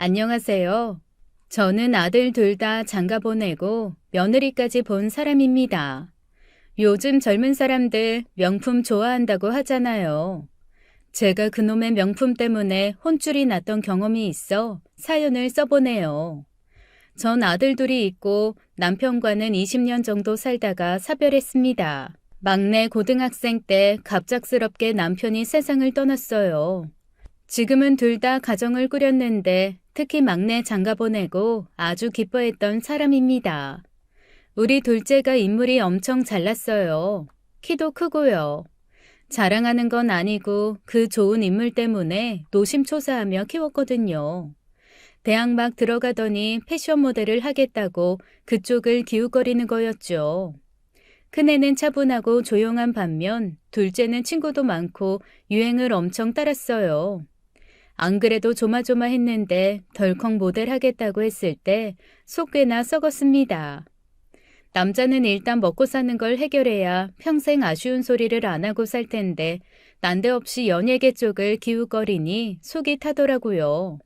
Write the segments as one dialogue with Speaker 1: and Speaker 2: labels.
Speaker 1: 안녕하세요. 저는 아들 둘 다 장가 보내고 며느리까지 본 사람입니다. 요즘 젊은 사람들 명품 좋아한다고 하잖아요. 제가 그놈의 명품 때문에 혼쭐이 났던 경험이 있어 사연을 써보네요. 전 아들 둘이 있고 남편과는 20년 정도 살다가 사별했습니다. 막내 고등학생 때 갑작스럽게 남편이 세상을 떠났어요. 지금은 둘 다 가정을 꾸렸는데 특히 막내 장가 보내고 아주 기뻐했던 사람입니다. 우리 둘째가 인물이 엄청 잘났어요. 키도 크고요. 자랑하는 건 아니고 그 좋은 인물 때문에 노심초사하며 키웠거든요. 대학 막 들어가더니 패션 모델을 하겠다고 그쪽을 기웃거리는 거였죠. 큰애는 차분하고 조용한 반면 둘째는 친구도 많고 유행을 엄청 따랐어요. 안 그래도 조마조마했는데 덜컥 모델 하겠다고 했을 때 속 꽤나 썩었습니다. 남자는 일단 먹고 사는 걸 해결해야 평생 아쉬운 소리를 안 하고 살 텐데 난데없이 연예계 쪽을 기웃거리니 속이 타더라고요.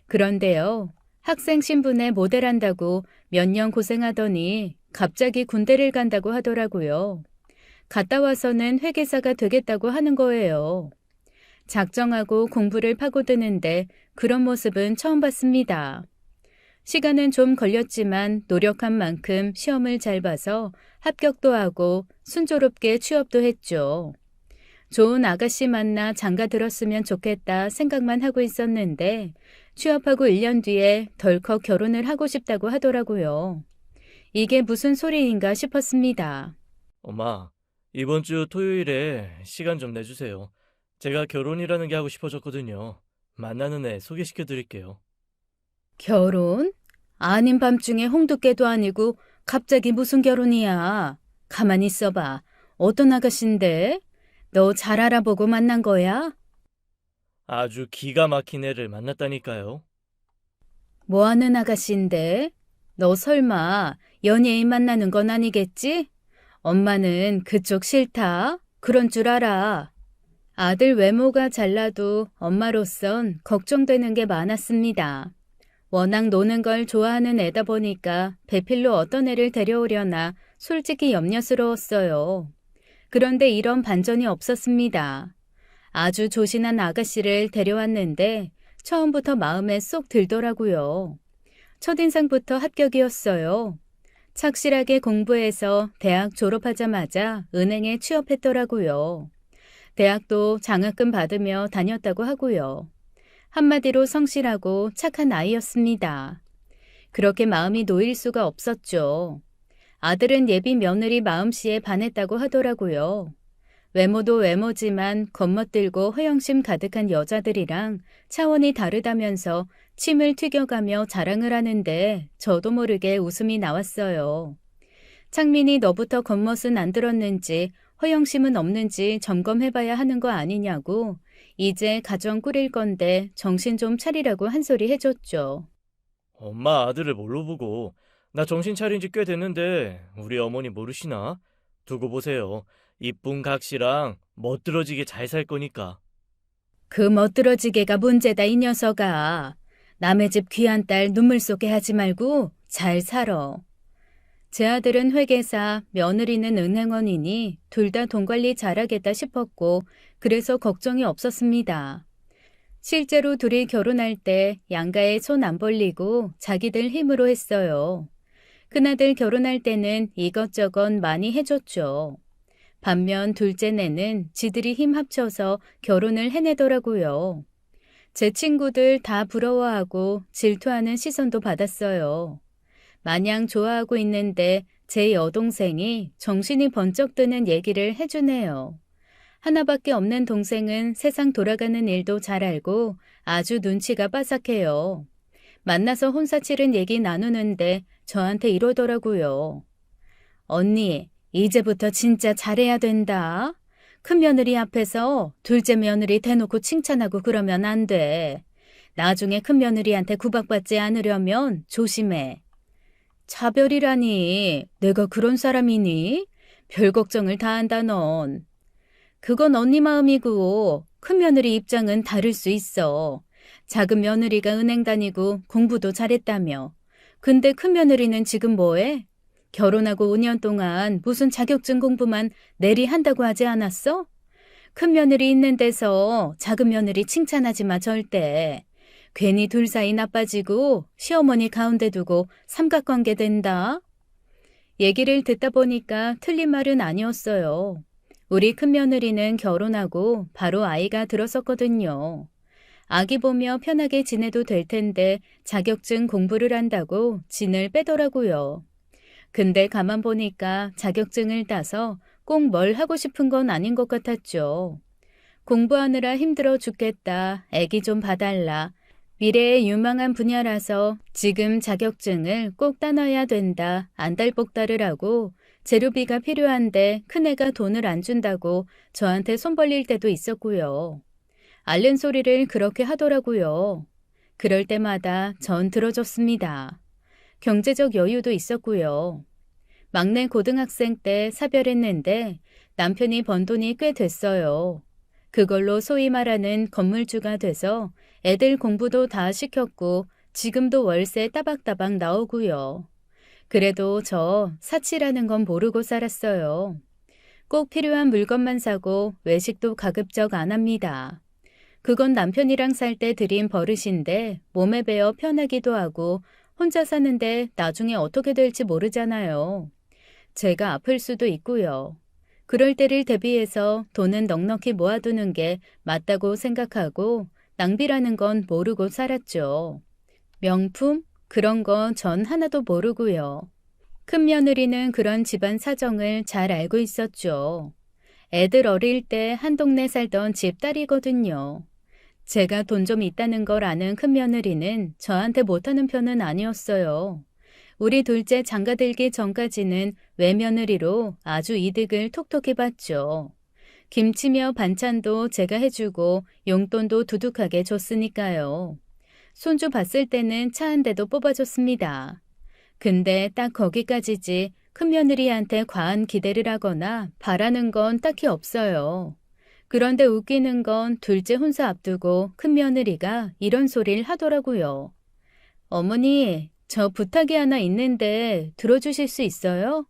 Speaker 1: 그런데요, 학생 신분에 모델한다고 몇 년 고생하더니 갑자기 군대를 간다고 하더라고요. 갔다 와서는 회계사가 되겠다고 하는 거예요. 작정하고 공부를 파고드는데 그런 모습은 처음 봤습니다. 시간은 좀 걸렸지만 노력한 만큼 시험을 잘 봐서 합격도 하고 순조롭게 취업도 했죠. 좋은 아가씨 만나 장가 들었으면 좋겠다 생각만 하고 있었는데 취업하고 1년 뒤에 덜컥 결혼을 하고 싶다고 하더라고요. 이게 무슨 소리인가 싶었습니다.
Speaker 2: 엄마, 이번 주 토요일에 시간 좀 내주세요. 제가 결혼이라는 게 하고 싶어졌거든요. 만나는 애 소개시켜 드릴게요.
Speaker 1: 결혼? 아닌 밤중에 홍두깨도 아니고 갑자기 무슨 결혼이야. 가만히 있어봐. 어떤 아가씨인데? 너 잘 알아보고 만난 거야?
Speaker 2: 아주 기가 막힌 애를 만났다니까요.
Speaker 1: 뭐 하는 아가씨인데? 너 설마 연예인 만나는 건 아니겠지? 엄마는 그쪽 싫다. 그런 줄 알아. 아들 외모가 잘나도 엄마로선 걱정되는 게 많았습니다. 워낙 노는 걸 좋아하는 애다 보니까 배필로 어떤 애를 데려오려나 솔직히 염려스러웠어요. 그런데 이런 반전이 없었습니다. 아주 조신한 아가씨를 데려왔는데 처음부터 마음에 쏙 들더라고요. 첫인상부터 합격이었어요. 착실하게 공부해서 대학 졸업하자마자 은행에 취업했더라고요. 대학도 장학금 받으며 다녔다고 하고요. 한마디로 성실하고 착한 아이였습니다. 그렇게 마음이 놓일 수가 없었죠. 아들은 예비 며느리 마음씨에 반했다고 하더라고요. 외모도 외모지만 겉멋들고 허영심 가득한 여자들이랑 차원이 다르다면서 침을 튀겨가며 자랑을 하는데 저도 모르게 웃음이 나왔어요. 창민이 너부터 겉멋은 안 들었는지 허영심은 없는지 점검해봐야 하는 거 아니냐고 이제 가정 꾸릴 건데 정신 좀 차리라고 한 소리 해줬죠.
Speaker 2: 엄마 아들을 뭘로 보고 나 정신 차린 지 꽤 됐는데 우리 어머니 모르시나? 두고 보세요. 이쁜 각시랑 멋들어지게 잘 살 거니까.
Speaker 1: 그 멋들어지게가 문제다 이 녀석아. 남의 집 귀한 딸 눈물 쏟게 하지 말고 잘 살아. 제 아들은 회계사, 며느리는 은행원이니 둘 다 돈 관리 잘하겠다 싶었고 그래서 걱정이 없었습니다. 실제로 둘이 결혼할 때 양가에 손 안 벌리고 자기들 힘으로 했어요. 큰아들 결혼할 때는 이것저것 많이 해줬죠. 반면 둘째네는 지들이 힘 합쳐서 결혼을 해내더라고요. 제 친구들 다 부러워하고 질투하는 시선도 받았어요. 마냥 좋아하고 있는데 제 여동생이 정신이 번쩍 드는 얘기를 해주네요. 하나밖에 없는 동생은 세상 돌아가는 일도 잘 알고 아주 눈치가 빠삭해요. 만나서 혼사치른 얘기 나누는데 저한테 이러더라고요. 언니, 이제부터 진짜 잘해야 된다. 큰 며느리 앞에서 둘째 며느리 대놓고 칭찬하고 그러면 안 돼. 나중에 큰 며느리한테 구박받지 않으려면 조심해. 차별이라니, 내가 그런 사람이니? 별 걱정을 다 한다 넌. 그건 언니 마음이고 큰 며느리 입장은 다를 수 있어. 작은 며느리가 은행 다니고 공부도 잘했다며. 근데 큰 며느리는 지금 뭐해? 결혼하고 5년 동안 무슨 자격증 공부만 내리 한다고 하지 않았어? 큰 며느리 있는 데서 작은 며느리 칭찬하지 마 절대. 괜히 둘 사이 나빠지고 시어머니 가운데 두고 삼각관계 된다. 얘기를 듣다 보니까 틀린 말은 아니었어요. 우리 큰 며느리는 결혼하고 바로 아이가 들었었거든요. 아기 보며 편하게 지내도 될 텐데 자격증 공부를 한다고 진을 빼더라고요. 근데 가만 보니까 자격증을 따서 꼭 뭘 하고 싶은 건 아닌 것 같았죠. 공부하느라 힘들어 죽겠다. 애기 좀 봐달라. 미래에 유망한 분야라서 지금 자격증을 꼭 따놔야 된다. 안달복달을 하고 재료비가 필요한데 큰애가 돈을 안 준다고 저한테 손 벌릴 때도 있었고요. 앓는 소리를 그렇게 하더라고요. 그럴 때마다 전 들어줬습니다. 경제적 여유도 있었고요. 막내 고등학생 때 사별했는데 남편이 번 돈이 꽤 됐어요. 그걸로 소위 말하는 건물주가 돼서 애들 공부도 다 시켰고 지금도 월세 따박따박 나오고요. 그래도 저 사치라는 건 모르고 살았어요. 꼭 필요한 물건만 사고 외식도 가급적 안 합니다. 그건 남편이랑 살 때 들인 버릇인데 몸에 배어 편하기도 하고 혼자 사는데 나중에 어떻게 될지 모르잖아요. 제가 아플 수도 있고요. 그럴 때를 대비해서 돈은 넉넉히 모아두는 게 맞다고 생각하고 낭비라는 건 모르고 살았죠. 명품? 그런 건 전 하나도 모르고요. 큰 며느리는 그런 집안 사정을 잘 알고 있었죠. 애들 어릴 때 한 동네 살던 집딸이거든요. 제가 돈 좀 있다는 걸 아는 큰 며느리는 저한테 못하는 편은 아니었어요. 우리 둘째 장가들기 전까지는 외며느리로 아주 이득을 톡톡히 봤죠. 김치며 반찬도 제가 해주고 용돈도 두둑하게 줬으니까요. 손주 봤을 때는 차 한 대도 뽑아줬습니다. 근데 딱 거기까지지 큰며느리한테 과한 기대를 하거나 바라는 건 딱히 없어요. 그런데 웃기는 건 둘째 혼수 앞두고 큰며느리가 이런 소리를 하더라고요. 어머니, 저 부탁이 하나 있는데 들어주실 수 있어요?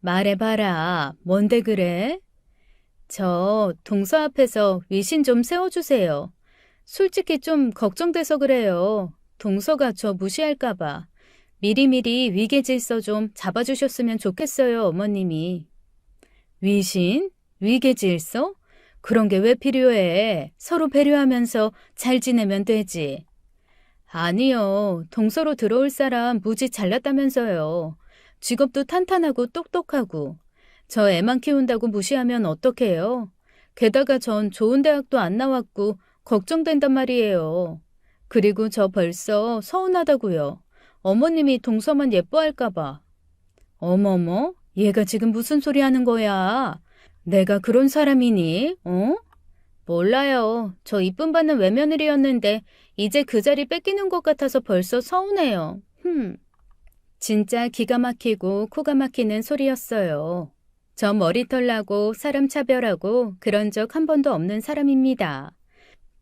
Speaker 1: 말해봐라. 뭔데 그래? 저 동서 앞에서 위신 좀 세워주세요. 솔직히 좀 걱정돼서 그래요. 동서가 저 무시할까봐. 미리미리 위계질서 좀 잡아주셨으면 좋겠어요, 어머님이. 위신? 위계질서? 그런 게 왜 필요해? 서로 배려하면서 잘 지내면 되지. 아니요. 동서로 들어올 사람 무지 잘났다면서요. 직업도 탄탄하고 똑똑하고. 저 애만 키운다고 무시하면 어떡해요? 게다가 전 좋은 대학도 안 나왔고 걱정된단 말이에요. 그리고 저 벌써 서운하다고요. 어머님이 동서만 예뻐할까 봐. 어머머, 얘가 지금 무슨 소리 하는 거야? 내가 그런 사람이니? 어? 몰라요. 저 이쁨 받는 외며느리였는데 이제 그 자리 뺏기는 것 같아서 벌써 서운해요. 진짜 기가 막히고 코가 막히는 소리였어요. 저 머리털 나고 사람 차별하고 그런 적 한 번도 없는 사람입니다.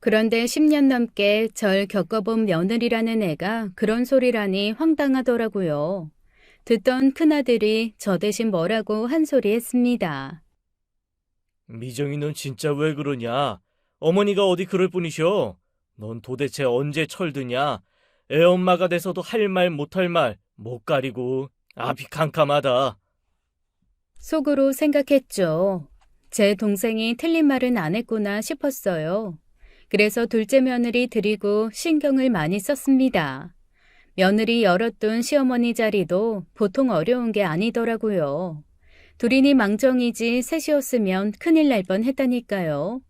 Speaker 1: 그런데 10년 넘게 절 겪어본 며느리라는 애가 그런 소리라니 황당하더라고요. 듣던 큰아들이 저 대신 뭐라고 한 소리 했습니다.
Speaker 2: 미정이 넌 진짜 왜 그러냐? 어머니가 어디 그럴 뿐이셔. 넌 도대체 언제 철드냐? 애엄마가 돼서도 할 말 못할 말 못 가리고 앞이 캄캄하다.
Speaker 1: 속으로 생각했죠. 제 동생이 틀린 말은 안 했구나 싶었어요. 그래서 둘째 며느리 드리고 신경을 많이 썼습니다. 며느리 열었던 시어머니 자리도 보통 어려운 게 아니더라고요. 둘이니 망정이지 셋이었으면 큰일 날 뻔했다니까요.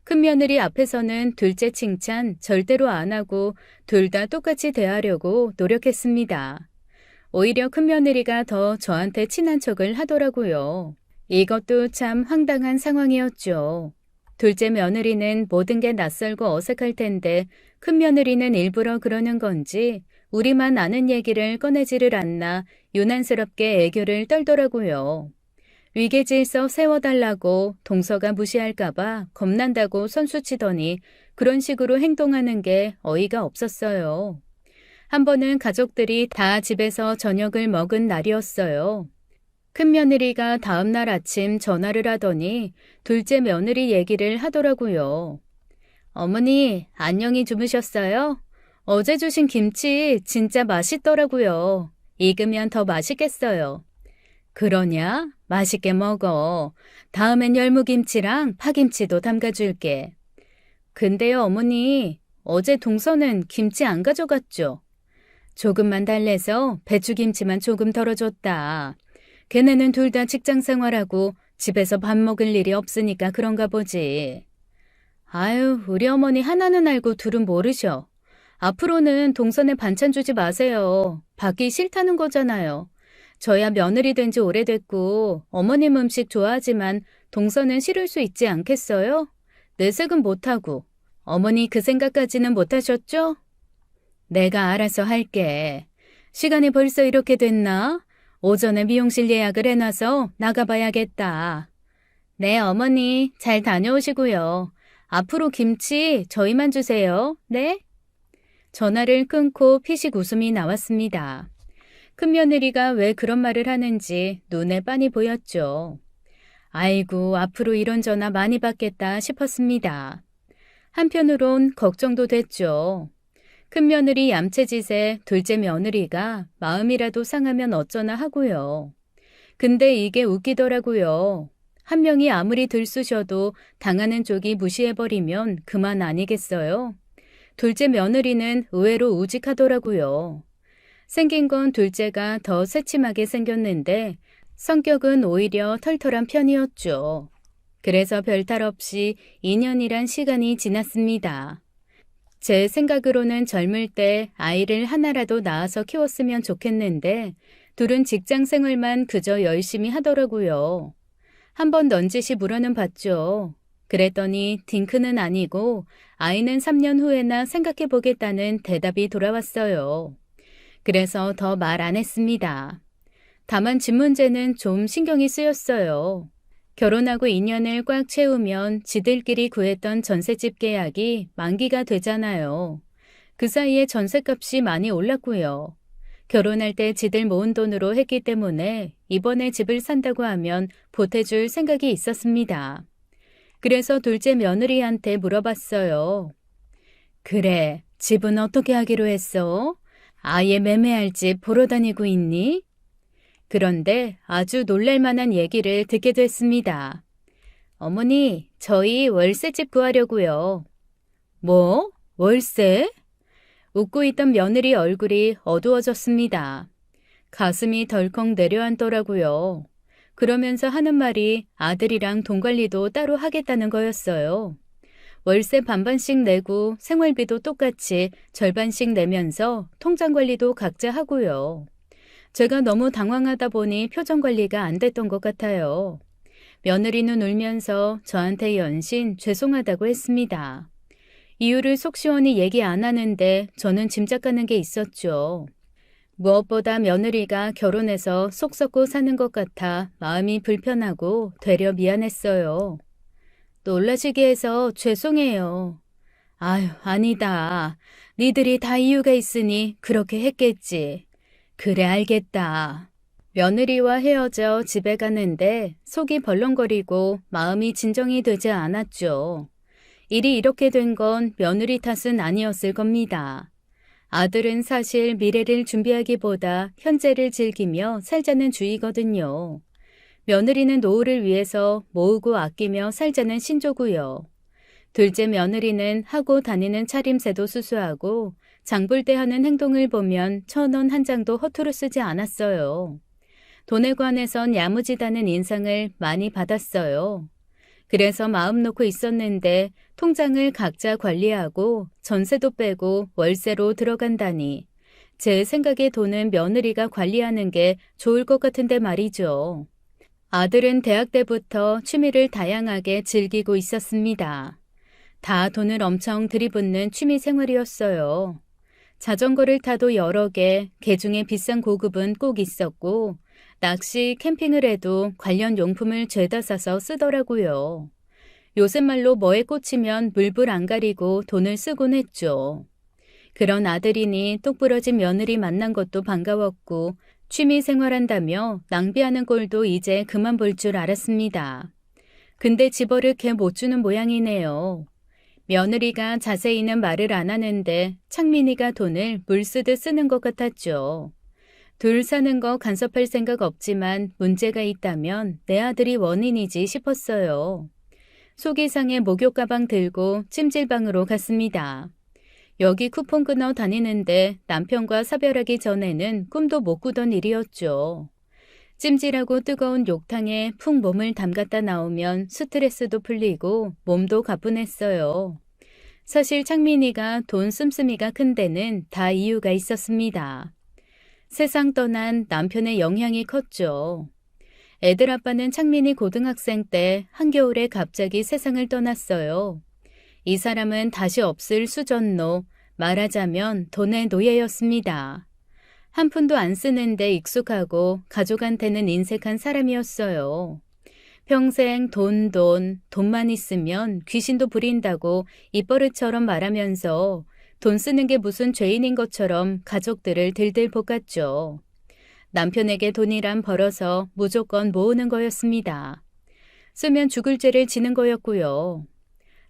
Speaker 1: 큰며느리 앞에서는 둘째 칭찬 절대로 안 하고 둘 다 똑같이 대하려고 노력했습니다. 오히려 큰며느리가 더 저한테 친한 척을 하더라고요. 이것도 참 황당한 상황이었죠. 둘째 며느리는 모든 게 낯설고 어색할 텐데 큰며느리는 일부러 그러는 건지 우리만 아는 얘기를 꺼내지를 않나 유난스럽게 애교를 떨더라고요. 위계질서 세워달라고 동서가 무시할까봐 겁난다고 선수치더니 그런 식으로 행동하는 게 어이가 없었어요. 한 번은 가족들이 다 집에서 저녁을 먹은 날이었어요. 큰 며느리가 다음날 아침 전화를 하더니 둘째 며느리 얘기를 하더라고요. 어머니, 안녕히 주무셨어요? 어제 주신 김치 진짜 맛있더라고요. 익으면 더 맛있겠어요. 그러냐? 맛있게 먹어. 다음엔 열무김치랑 파김치도 담가줄게. 근데요, 어머니, 어제 동서는 김치 안 가져갔죠? 조금만 달래서 배추김치만 조금 덜어줬다. 걔네는 둘 다 직장 생활하고 집에서 밥 먹을 일이 없으니까 그런가 보지. 아유, 우리 어머니 하나는 알고 둘은 모르셔. 앞으로는 동선에 반찬 주지 마세요. 받기 싫다는 거잖아요. 저야 며느리 된 지 오래됐고 어머님 음식 좋아하지만 동선은 싫을 수 있지 않겠어요? 내색은 못하고. 어머니 그 생각까지는 못하셨죠? 내가 알아서 할게. 시간이 벌써 이렇게 됐나? 오전에 미용실 예약을 해놔서 나가봐야겠다. 네, 어머니 잘 다녀오시고요. 앞으로 김치 저희만 주세요. 네? 전화를 끊고 피식 웃음이 나왔습니다. 큰며느리가 왜 그런 말을 하는지 눈에 빤히 보였죠. 아이고, 앞으로 이런 전화 많이 받겠다 싶었습니다. 한편으론 걱정도 됐죠. 큰며느리 얌체짓에 둘째 며느리가 마음이라도 상하면 어쩌나 하고요. 근데 이게 웃기더라고요. 한 명이 아무리 들쑤셔도 당하는 쪽이 무시해버리면 그만 아니겠어요? 둘째 며느리는 의외로 우직하더라고요. 생긴 건 둘째가 더 새침하게 생겼는데 성격은 오히려 털털한 편이었죠. 그래서 별탈 없이 2년이란 시간이 지났습니다. 제 생각으로는 젊을 때 아이를 하나라도 낳아서 키웠으면 좋겠는데 둘은 직장 생활만 그저 열심히 하더라고요. 한번 넌지시 물어는 봤죠. 그랬더니 딩크는 아니고 아이는 3년 후에나 생각해 보겠다는 대답이 돌아왔어요. 그래서 더 말 안 했습니다. 다만 집 문제는 좀 신경이 쓰였어요. 결혼하고 2년을 꽉 채우면 지들끼리 구했던 전셋집 계약이 만기가 되잖아요. 그 사이에 전셋값이 많이 올랐고요. 결혼할 때 지들 모은 돈으로 했기 때문에 이번에 집을 산다고 하면 보태줄 생각이 있었습니다. 그래서 둘째 며느리한테 물어봤어요. 그래, 집은 어떻게 하기로 했어? 아예 매매할 집 보러 다니고 있니? 그런데 아주 놀랄만한 얘기를 듣게 됐습니다. 어머니, 저희 월세집 구하려고요. 뭐? 월세? 웃고 있던 며느리 얼굴이 어두워졌습니다. 가슴이 덜컥 내려앉더라고요. 그러면서 하는 말이 아들이랑 돈 관리도 따로 하겠다는 거였어요. 월세 반반씩 내고 생활비도 똑같이 절반씩 내면서 통장 관리도 각자 하고요. 제가 너무 당황하다 보니 표정 관리가 안 됐던 것 같아요. 며느리는 울면서 저한테 연신 죄송하다고 했습니다. 이유를 속 시원히 얘기 안 하는데 저는 짐작가는 게 있었죠. 무엇보다 며느리가 결혼해서 속 썩고 사는 것 같아 마음이 불편하고 되려 미안했어요. 놀라시게 해서 죄송해요. 아유, 아니다. 니들이 다 이유가 있으니 그렇게 했겠지. 그래, 알겠다. 며느리와 헤어져 집에 가는데 속이 벌렁거리고 마음이 진정이 되지 않았죠. 일이 이렇게 된 건 며느리 탓은 아니었을 겁니다. 아들은 사실 미래를 준비하기보다 현재를 즐기며 살자는 주의거든요. 며느리는 노후를 위해서 모으고 아끼며 살자는 신조고요. 둘째 며느리는 하고 다니는 차림새도 수수하고 장볼 때 하는 행동을 보면 1,000원 한 장도 허투루 쓰지 않았어요. 돈에 관해선 야무지다는 인상을 많이 받았어요. 그래서 마음 놓고 있었는데 통장을 각자 관리하고 전세도 빼고 월세로 들어간다니. 제 생각에 돈은 며느리가 관리하는 게 좋을 것 같은데 말이죠. 아들은 대학 때부터 취미를 다양하게 즐기고 있었습니다. 다 돈을 엄청 들이붓는 취미 생활이었어요. 자전거를 타도 여러 개, 개중에 비싼 고급은 꼭 있었고 낚시, 캠핑을 해도 관련 용품을 죄다 사서 쓰더라고요. 요새 말로 뭐에 꽂히면 물불 안 가리고 돈을 쓰곤 했죠. 그런 아들이니 똑부러진 며느리 만난 것도 반가웠고 취미 생활한다며 낭비하는 꼴도 이제 그만 볼 줄 알았습니다. 근데 집어를 못 주는 모양이네요. 며느리가 자세히는 말을 안 하는데 창민이가 돈을 물 쓰듯 쓰는 것 같았죠. 둘 사는 거 간섭할 생각 없지만 문제가 있다면 내 아들이 원인이지 싶었어요. 속이 상해 목욕 가방 들고 찜질방으로 갔습니다. 여기 쿠폰 끊어 다니는데 남편과 사별하기 전에는 꿈도 못 꾸던 일이었죠. 찜질하고 뜨거운 욕탕에 푹 몸을 담갔다 나오면 스트레스도 풀리고 몸도 가뿐했어요. 사실 창민이가 돈 씀씀이가 큰 데는 다 이유가 있었습니다. 세상 떠난 남편의 영향이 컸죠. 애들 아빠는 창민이 고등학생 때 한겨울에 갑자기 세상을 떠났어요. 이 사람은 다시 없을 수전노, 말하자면 돈의 노예였습니다. 한 푼도 안 쓰는데 익숙하고 가족한테는 인색한 사람이었어요. 평생 돈만 있으면 귀신도 부린다고 입버릇처럼 말하면서 돈 쓰는 게 무슨 죄인인 것처럼 가족들을 들들 볶았죠. 남편에게 돈이란 벌어서 무조건 모으는 거였습니다. 쓰면 죽을 죄를 지는 거였고요.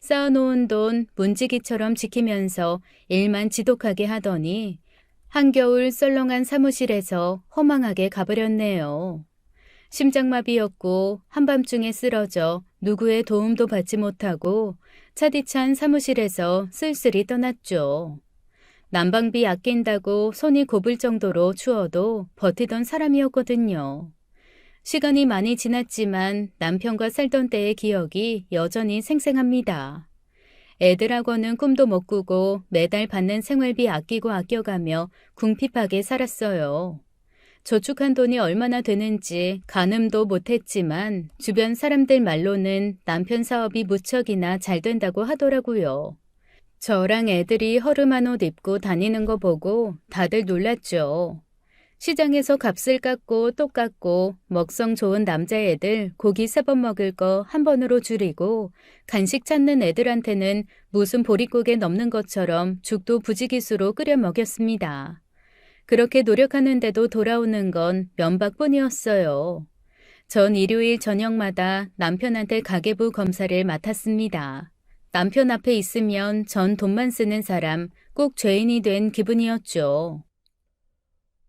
Speaker 1: 쌓아놓은 돈 문지기처럼 지키면서 일만 지독하게 하더니 한겨울 썰렁한 사무실에서 허망하게 가버렸네요. 심장마비였고 한밤중에 쓰러져 누구의 도움도 받지 못하고 차디찬 사무실에서 쓸쓸히 떠났죠. 난방비 아낀다고 손이 곱을 정도로 추워도 버티던 사람이었거든요. 시간이 많이 지났지만 남편과 살던 때의 기억이 여전히 생생합니다. 애들하고는 꿈도 못 꾸고 매달 받는 생활비 아끼고 아껴가며 궁핍하게 살았어요. 저축한 돈이 얼마나 되는지 가늠도 못했지만 주변 사람들 말로는 남편 사업이 무척이나 잘 된다고 하더라고요. 저랑 애들이 허름한 옷 입고 다니는 거 보고 다들 놀랐죠. 시장에서 값을 깎고 또 깎고 먹성 좋은 남자애들 고기 3번 먹을 거 한 번으로 줄이고 간식 찾는 애들한테는 무슨 보릿고개 넘는 것처럼 죽도 부지기수로 끓여 먹였습니다. 그렇게 노력하는데도 돌아오는 건 면박뿐이었어요. 전 일요일 저녁마다 남편한테 가계부 검사를 맡았습니다. 남편 앞에 있으면 전 돈만 쓰는 사람, 꼭 죄인이 된 기분이었죠.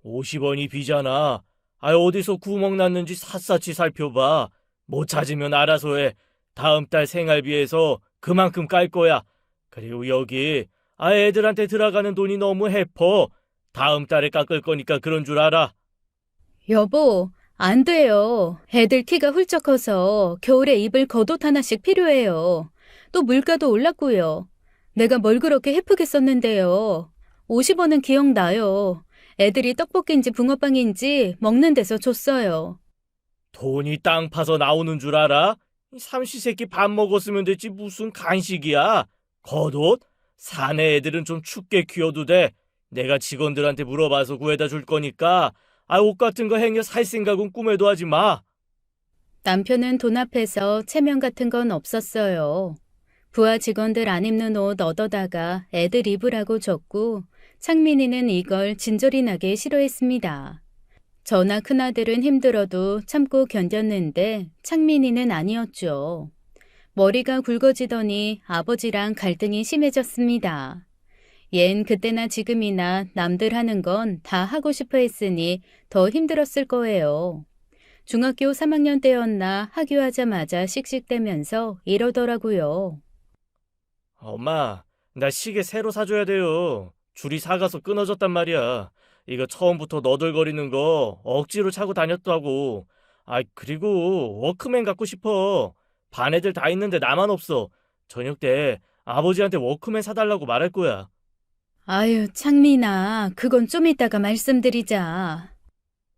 Speaker 2: 50원이 비잖아. 어디서 구멍 났는지 샅샅이 살펴봐. 못 찾으면 알아서 해. 다음 달 생활비에서 그만큼 깔 거야. 그리고 여기 애들한테 들어가는 돈이 너무 해퍼. 다음 달에 깎을 거니까 그런 줄 알아.
Speaker 1: 여보, 안 돼요. 애들 키가 훌쩍 커서 겨울에 입을 겉옷 하나씩 필요해요. 또 물가도 올랐고요. 내가 뭘 그렇게 해프게 썼는데요. 50원은 기억나요. 애들이 떡볶이인지 붕어빵인지 먹는 데서 줬어요.
Speaker 2: 돈이 땅 파서 나오는 줄 알아? 이 삼시세끼 밥 먹었으면 됐지 무슨 간식이야. 겉옷? 사내 애들은 좀 춥게 키워도 돼. 내가 직원들한테 물어봐서 구해다 줄 거니까 옷 같은 거 행여 살 생각은 꿈에도 하지 마.
Speaker 1: 남편은 돈 앞에서 체면 같은 건 없었어요. 부하 직원들 안 입는 옷 얻어다가 애들 입으라고 줬고 창민이는 이걸 진절이 나게 싫어했습니다. 저나 큰아들은 힘들어도 참고 견뎠는데 창민이는 아니었죠. 머리가 굵어지더니 아버지랑 갈등이 심해졌습니다. 얜 그때나 지금이나 남들 하는 건 다 하고 싶어 했으니 더 힘들었을 거예요. 중학교 3학년 때였나 하교하자마자 씩씩대면서 이러더라고요.
Speaker 2: 엄마, 나 시계 새로 사줘야 돼요. 줄이 사가서 끊어졌단 말이야. 이거 처음부터 너덜거리는 거 억지로 차고 다녔다고. 그리고 워크맨 갖고 싶어. 반 애들 다 있는데 나만 없어. 저녁 때 아버지한테 워크맨 사달라고 말할 거야.
Speaker 1: 아유, 창민아, 그건 좀 이따가 말씀드리자.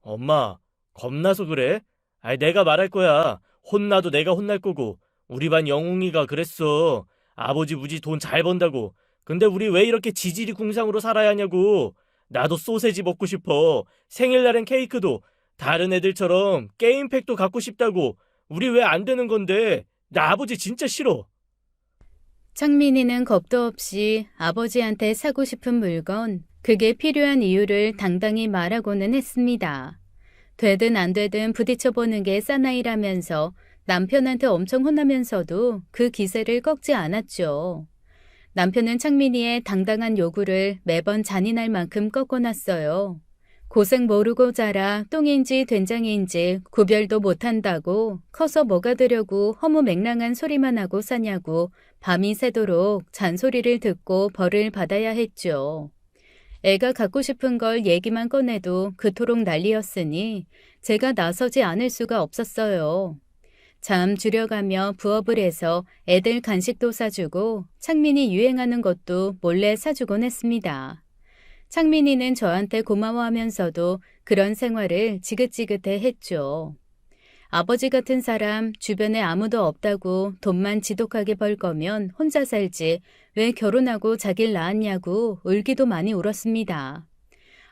Speaker 2: 엄마, 겁나서 그래? 내가 말할 거야. 혼나도 내가 혼날 거고. 우리 반 영웅이가 그랬어. 아버지 무지 돈 잘 번다고. 근데 우리 왜 이렇게 지질이 궁상으로 살아야 하냐고. 나도 소세지 먹고 싶어. 생일날엔 케이크도. 다른 애들처럼 게임팩도 갖고 싶다고. 우리 왜 안 되는 건데. 나 아버지 진짜 싫어.
Speaker 1: 창민이는 겁도 없이 아버지한테 사고 싶은 물건, 그게 필요한 이유를 당당히 말하고는 했습니다. 되든 안 되든 부딪혀보는 게 사나이라면서 남편한테 엄청 혼나면서도 그 기세를 꺾지 않았죠. 남편은 창민이의 당당한 요구를 매번 잔인할 만큼 꺾어놨어요. 고생 모르고 자라 똥인지 된장인지 구별도 못한다고 커서 뭐가 되려고 허무맹랑한 소리만 하고 사냐고 밤이 새도록 잔소리를 듣고 벌을 받아야 했죠. 애가 갖고 싶은 걸 얘기만 꺼내도 그토록 난리였으니 제가 나서지 않을 수가 없었어요. 잠 줄여가며 부업을 해서 애들 간식도 사주고 창민이 유행하는 것도 몰래 사주곤 했습니다. 창민이는 저한테 고마워하면서도 그런 생활을 지긋지긋해 했죠. 아버지 같은 사람 주변에 아무도 없다고 돈만 지독하게 벌 거면 혼자 살지 왜 결혼하고 자기를 낳았냐고 울기도 많이 울었습니다.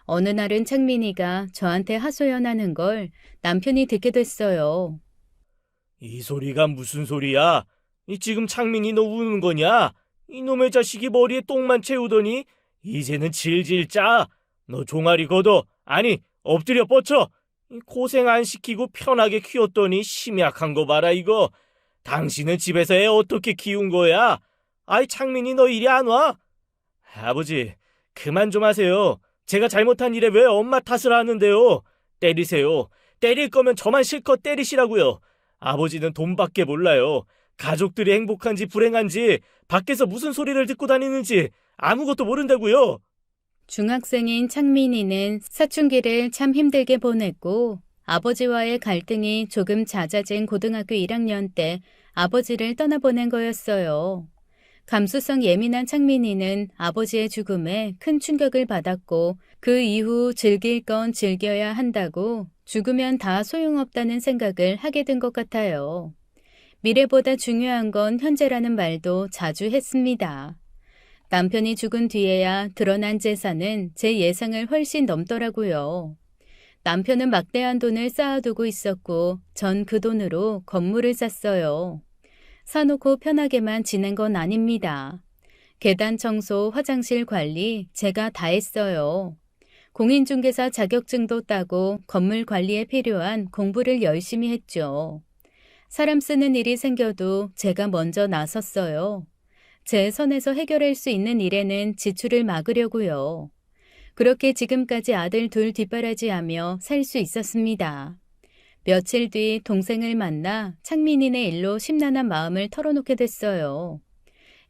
Speaker 1: 어느 날은 창민이가 저한테 하소연하는 걸 남편이 듣게 됐어요.
Speaker 2: 이 소리가 무슨 소리야? 지금 창민이 너 우는 거냐? 이놈의 자식이 머리에 똥만 채우더니 이제는 질질 짜. 너 종아리 걷어. 아니, 엎드려 뻗쳐. 고생 안 시키고 편하게 키웠더니 심약한 거 봐라 이거. 당신은 집에서 애 어떻게 키운 거야? 아이 창민이 너 이리 안 와? 아버지, 그만 좀 하세요. 제가 잘못한 일에 왜 엄마 탓을 하는데요? 때리세요. 때릴 거면 저만 실컷 때리시라고요. 아버지는 돈밖에 몰라요. 가족들이 행복한지 불행한지 밖에서 무슨 소리를 듣고 다니는지 아무것도 모른다고요.
Speaker 1: 중학생인 창민이는 사춘기를 참 힘들게 보냈고 아버지와의 갈등이 조금 잦아진 고등학교 1학년 때 아버지를 떠나보낸 거였어요. 감수성 예민한 창민이는 아버지의 죽음에 큰 충격을 받았고 그 이후 즐길 건 즐겨야 한다고 죽으면 다 소용없다는 생각을 하게 된 것 같아요. 미래보다 중요한 건 현재라는 말도 자주 했습니다. 남편이 죽은 뒤에야 드러난 재산은 제 예상을 훨씬 넘더라고요. 남편은 막대한 돈을 쌓아두고 있었고 전 그 돈으로 건물을 샀어요. 사놓고 편하게만 지낸 건 아닙니다. 계단 청소, 화장실 관리 제가 다 했어요. 공인중개사 자격증도 따고 건물 관리에 필요한 공부를 열심히 했죠. 사람 쓰는 일이 생겨도 제가 먼저 나섰어요. 제 선에서 해결할 수 있는 일에는 지출을 막으려고요. 그렇게 지금까지 아들 둘 뒷바라지하며 살 수 있었습니다. 며칠 뒤 동생을 만나 창민이네 일로 심란한 마음을 털어놓게 됐어요.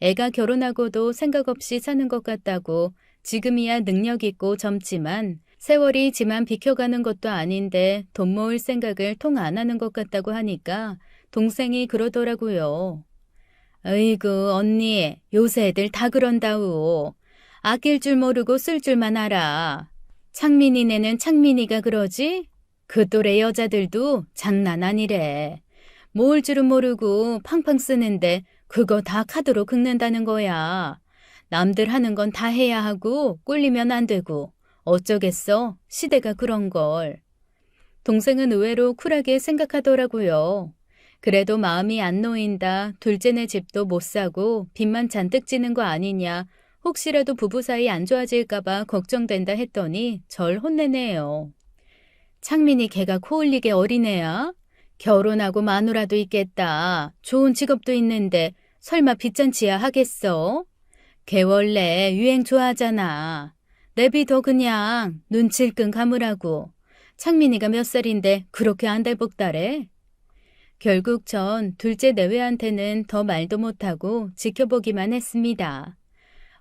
Speaker 1: 애가 결혼하고도 생각 없이 사는 것 같다고 지금이야 능력 있고 젊지만 세월이 지만 비켜가는 것도 아닌데 돈 모을 생각을 통 안 하는 것 같다고 하니까 동생이 그러더라고요. 어이구 언니 요새 애들 다 그런다우. 아낄 줄 모르고 쓸 줄만 알아. 창민이네는 창민이가 그러지? 그 또래 여자들도 장난 아니래. 모을 줄은 모르고 팡팡 쓰는데 그거 다 카드로 긁는다는 거야. 남들 하는 건 다 해야 하고 꿀리면 안 되고 어쩌겠어? 시대가 그런 걸. 동생은 의외로 쿨하게 생각하더라고요. 그래도 마음이 안 놓인다. 둘째네 집도 못 사고 빚만 잔뜩 지는 거 아니냐. 혹시라도 부부 사이 안 좋아질까 봐 걱정된다 했더니 절 혼내네요. 창민이 걔가 코 흘리게 어린애야? 결혼하고 마누라도 있겠다. 좋은 직업도 있는데 설마 빚잔치야 하겠어? 걔 원래 유행 좋아하잖아. 내비둬 그냥 눈칠끔 감으라고. 창민이가 몇 살인데 그렇게 안달복달해? 결국 전 둘째 내외한테는 더 말도 못하고 지켜보기만 했습니다.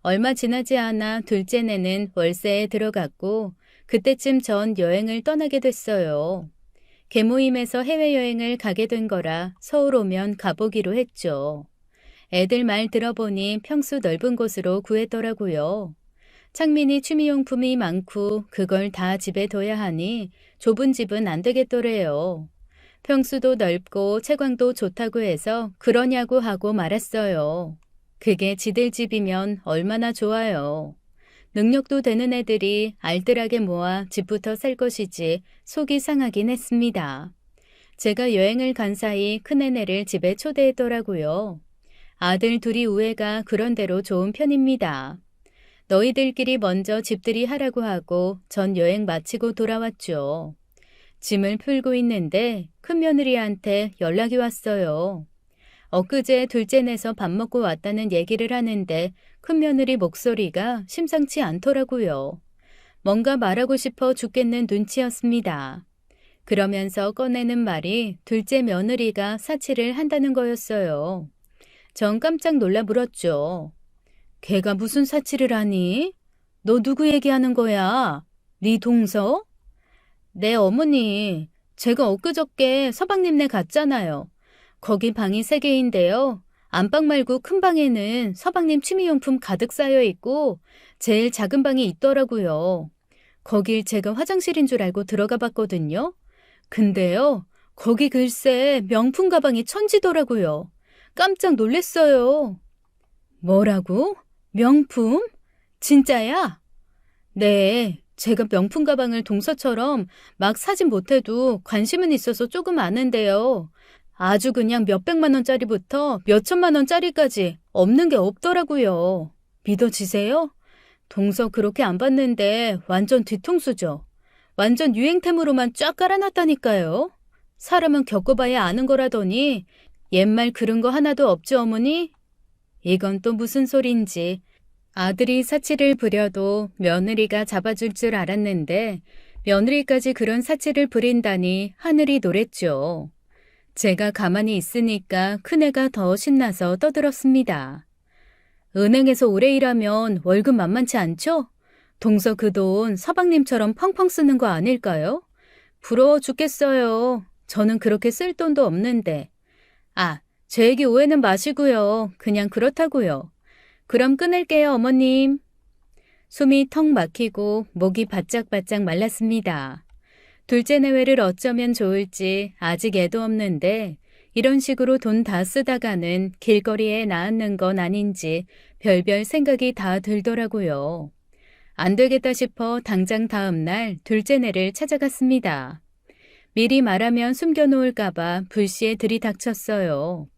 Speaker 1: 얼마 지나지 않아 둘째네는 월세에 들어갔고 그때쯤 전 여행을 떠나게 됐어요. 개모임에서 해외여행을 가게 된 거라 서울 오면 가보기로 했죠. 애들 말 들어보니 평수 넓은 곳으로 구했더라고요. 창민이 취미용품이 많고 그걸 다 집에 둬야 하니 좁은 집은 안 되겠더래요. 평수도 넓고 채광도 좋다고 해서 그러냐고 하고 말았어요. 그게 지들 집이면 얼마나 좋아요. 능력도 되는 애들이 알뜰하게 모아 집부터 살 것이지 속이 상하긴 했습니다. 제가 여행을 간 사이 큰애네를 집에 초대했더라고요. 아들 둘이 우애가 그런대로 좋은 편입니다. 너희들끼리 먼저 집들이 하라고 하고 전 여행 마치고 돌아왔죠. 짐을 풀고 있는데 큰며느리한테 연락이 왔어요. 엊그제 둘째내서 밥 먹고 왔다는 얘기를 하는데 큰며느리 목소리가 심상치 않더라고요. 뭔가 말하고 싶어 죽겠는 눈치였습니다. 그러면서 꺼내는 말이 둘째 며느리가 사치를 한다는 거였어요. 전 깜짝 놀라 물었죠. 걔가 무슨 사치를 하니? 너 누구 얘기하는 거야? 네 동서? 네, 어머니. 제가 엊그저께 서방님네 갔잖아요. 거기 방이 3개인데요. 안방 말고 큰 방에는 서방님 취미용품 가득 쌓여 있고 제일 작은 방이 있더라고요. 거길 제가 화장실인 줄 알고 들어가 봤거든요. 근데요, 거기 글쎄 명품 가방이 천지더라고요. 깜짝 놀랐어요. 뭐라고? 명품? 진짜야? 네, 제가 명품 가방을 동서처럼 막 사진 못해도 관심은 있어서 조금 아는데요. 아주 그냥 몇백만 원짜리부터 몇천만 원짜리까지 없는 게 없더라고요. 믿어지세요? 동서 그렇게 안 봤는데 완전 뒤통수죠. 완전 유행템으로만 쫙 깔아놨다니까요. 사람은 겪어봐야 아는 거라더니 옛말 그런 거 하나도 없죠, 어머니? 이건 또 무슨 소린지. 아들이 사치를 부려도 며느리가 잡아줄 줄 알았는데 며느리까지 그런 사치를 부린다니 하늘이 노랬죠. 제가 가만히 있으니까 큰애가 더 신나서 떠들었습니다. 은행에서 오래 일하면 월급 만만치 않죠? 동서 그 돈 서방님처럼 펑펑 쓰는 거 아닐까요? 부러워 죽겠어요. 저는 그렇게 쓸 돈도 없는데. 아, 제 얘기 오해는 마시고요. 그냥 그렇다고요. 그럼 끊을게요, 어머님. 숨이 턱 막히고 목이 바짝바짝 말랐습니다. 둘째 내외를 어쩌면 좋을지 아직 애도 없는데 이런 식으로 돈 다 쓰다가는 길거리에 나앉는 건 아닌지 별별 생각이 다 들더라고요. 안 되겠다 싶어 당장 다음 날 둘째네를 찾아갔습니다. 미리 말하면 숨겨놓을까봐 불시에 들이닥쳤어요.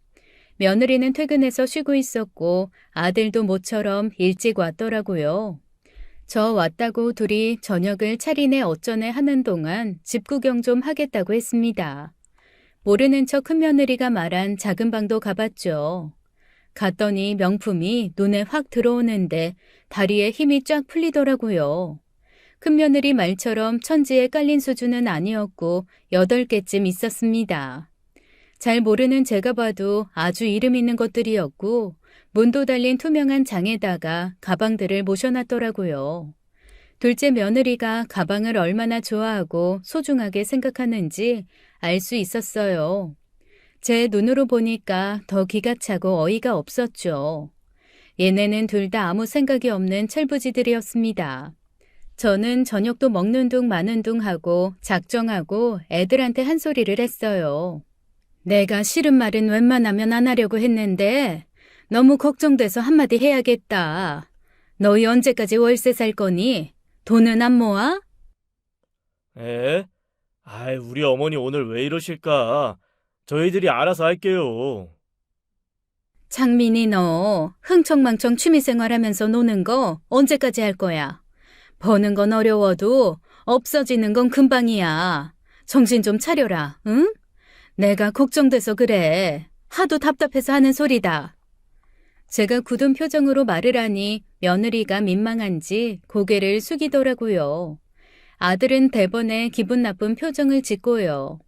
Speaker 1: 며느리는 퇴근해서 쉬고 있었고 아들도 모처럼 일찍 왔더라고요. 저 왔다고 둘이 저녁을 차리네 어쩌네 하는 동안 집 구경 좀 하겠다고 했습니다. 모르는 척 큰며느리가 말한 작은 방도 가봤죠. 갔더니 명품이 눈에 확 들어오는데 다리에 힘이 쫙 풀리더라고요. 큰며느리 말처럼 천지에 깔린 수준은 아니었고 8개쯤 있었습니다. 잘 모르는 제가 봐도 아주 이름 있는 것들이었고 문도 달린 투명한 장에다가 가방들을 모셔놨더라고요. 둘째 며느리가 가방을 얼마나 좋아하고 소중하게 생각하는지 알 수 있었어요. 제 눈으로 보니까 더 기가 차고 어이가 없었죠. 얘네는 둘 다 아무 생각이 없는 철부지들이었습니다. 저는 저녁도 먹는 둥 마는 둥 하고 작정하고 애들한테 한 소리를 했어요. 내가 싫은 말은 웬만하면 안 하려고 했는데 너무 걱정돼서 한마디 해야겠다. 너희 언제까지 월세 살 거니? 돈은 안 모아?
Speaker 2: 에? 아이, 우리 어머니 오늘 왜 이러실까? 저희들이 알아서 할게요.
Speaker 1: 창민이 너 흥청망청 취미생활하면서 노는 거 언제까지 할 거야? 버는 건 어려워도 없어지는 건 금방이야. 정신 좀 차려라, 응? 내가 걱정돼서 그래. 하도 답답해서 하는 소리다. 제가 굳은 표정으로 말을 하니 며느리가 민망한지 고개를 숙이더라고요. 아들은 대번에 기분 나쁜 표정을 짓고요.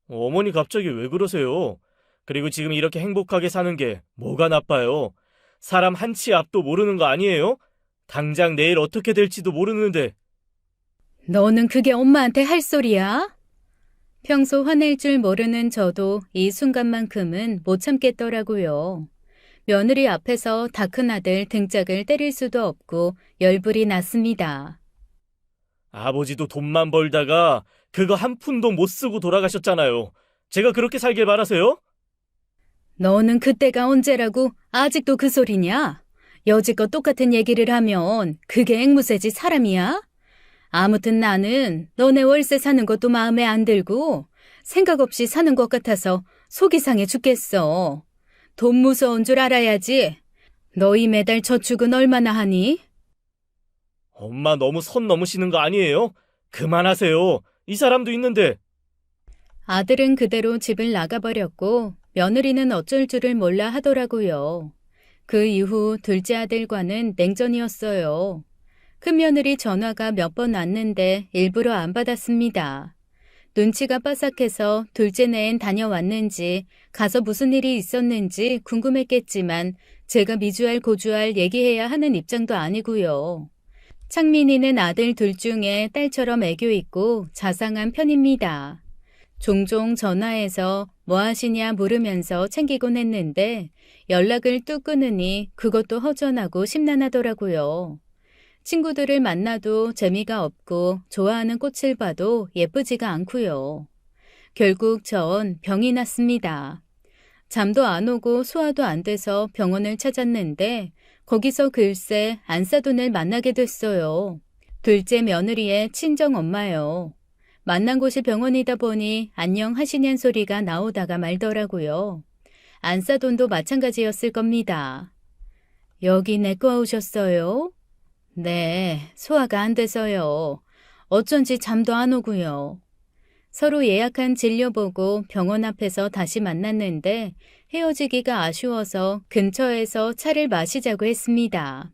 Speaker 2: 어머니 갑자기 왜 그러세요? 그리고 지금 이렇게 행복하게 사는 게 뭐가 나빠요? 사람 한 치 앞도 모르는 거 아니에요? 당장 내일 어떻게 될지도 모르는데.
Speaker 1: 너는 그게 엄마한테 할 소리야? 평소 화낼 줄 모르는 저도 이 순간만큼은 못 참겠더라고요. 며느리 앞에서 다 큰 아들 등짝을 때릴 수도 없고 열불이 났습니다.
Speaker 2: 아버지도 돈만 벌다가 그거 한 푼도 못 쓰고 돌아가셨잖아요. 제가 그렇게 살길 바라세요?
Speaker 1: 너는 그때가 언제라고 아직도 그 소리냐? 여지껏 똑같은 얘기를 하면 그게 앵무새지 사람이야? 아무튼 나는 너네 월세 사는 것도 마음에 안 들고 생각 없이 사는 것 같아서 속이 상해 죽겠어. 돈 무서운 줄 알아야지. 너희 매달 저축은 얼마나 하니?
Speaker 2: 엄마 너무 선 넘으시는 거 아니에요? 그만하세요. 이 사람도 있는데.
Speaker 1: 아들은 그대로 집을 나가버렸고 며느리는 어쩔 줄을 몰라 하더라고요. 그 이후 둘째 아들과는 냉전이었어요. 큰며느리 전화가 몇 번 왔는데 일부러 안 받았습니다. 눈치가 빠삭해서 둘째네엔 다녀왔는지 가서 무슨 일이 있었는지 궁금했겠지만 제가 미주알 고주알 얘기해야 하는 입장도 아니고요. 창민이는 아들 둘 중에 딸처럼 애교 있고 자상한 편입니다. 종종 전화해서 뭐 하시냐 물으면서 챙기곤 했는데 연락을 뚝 끊으니 그것도 허전하고 심란하더라고요. 친구들을 만나도 재미가 없고 좋아하는 꽃을 봐도 예쁘지가 않고요. 결국 전 병이 났습니다. 잠도 안 오고 소화도 안 돼서 병원을 찾았는데 거기서 글쎄 안사돈을 만나게 됐어요. 둘째 며느리의 친정엄마요. 만난 곳이 병원이다 보니 안녕하시냔 소리가 나오다가 말더라고요. 안사돈도 마찬가지였을 겁니다. 여기 내과 오셨어요? 네, 소화가 안 돼서요. 어쩐지 잠도 안 오고요. 서로 예약한 진료 보고 병원 앞에서 다시 만났는데 헤어지기가 아쉬워서 근처에서 차를 마시자고 했습니다.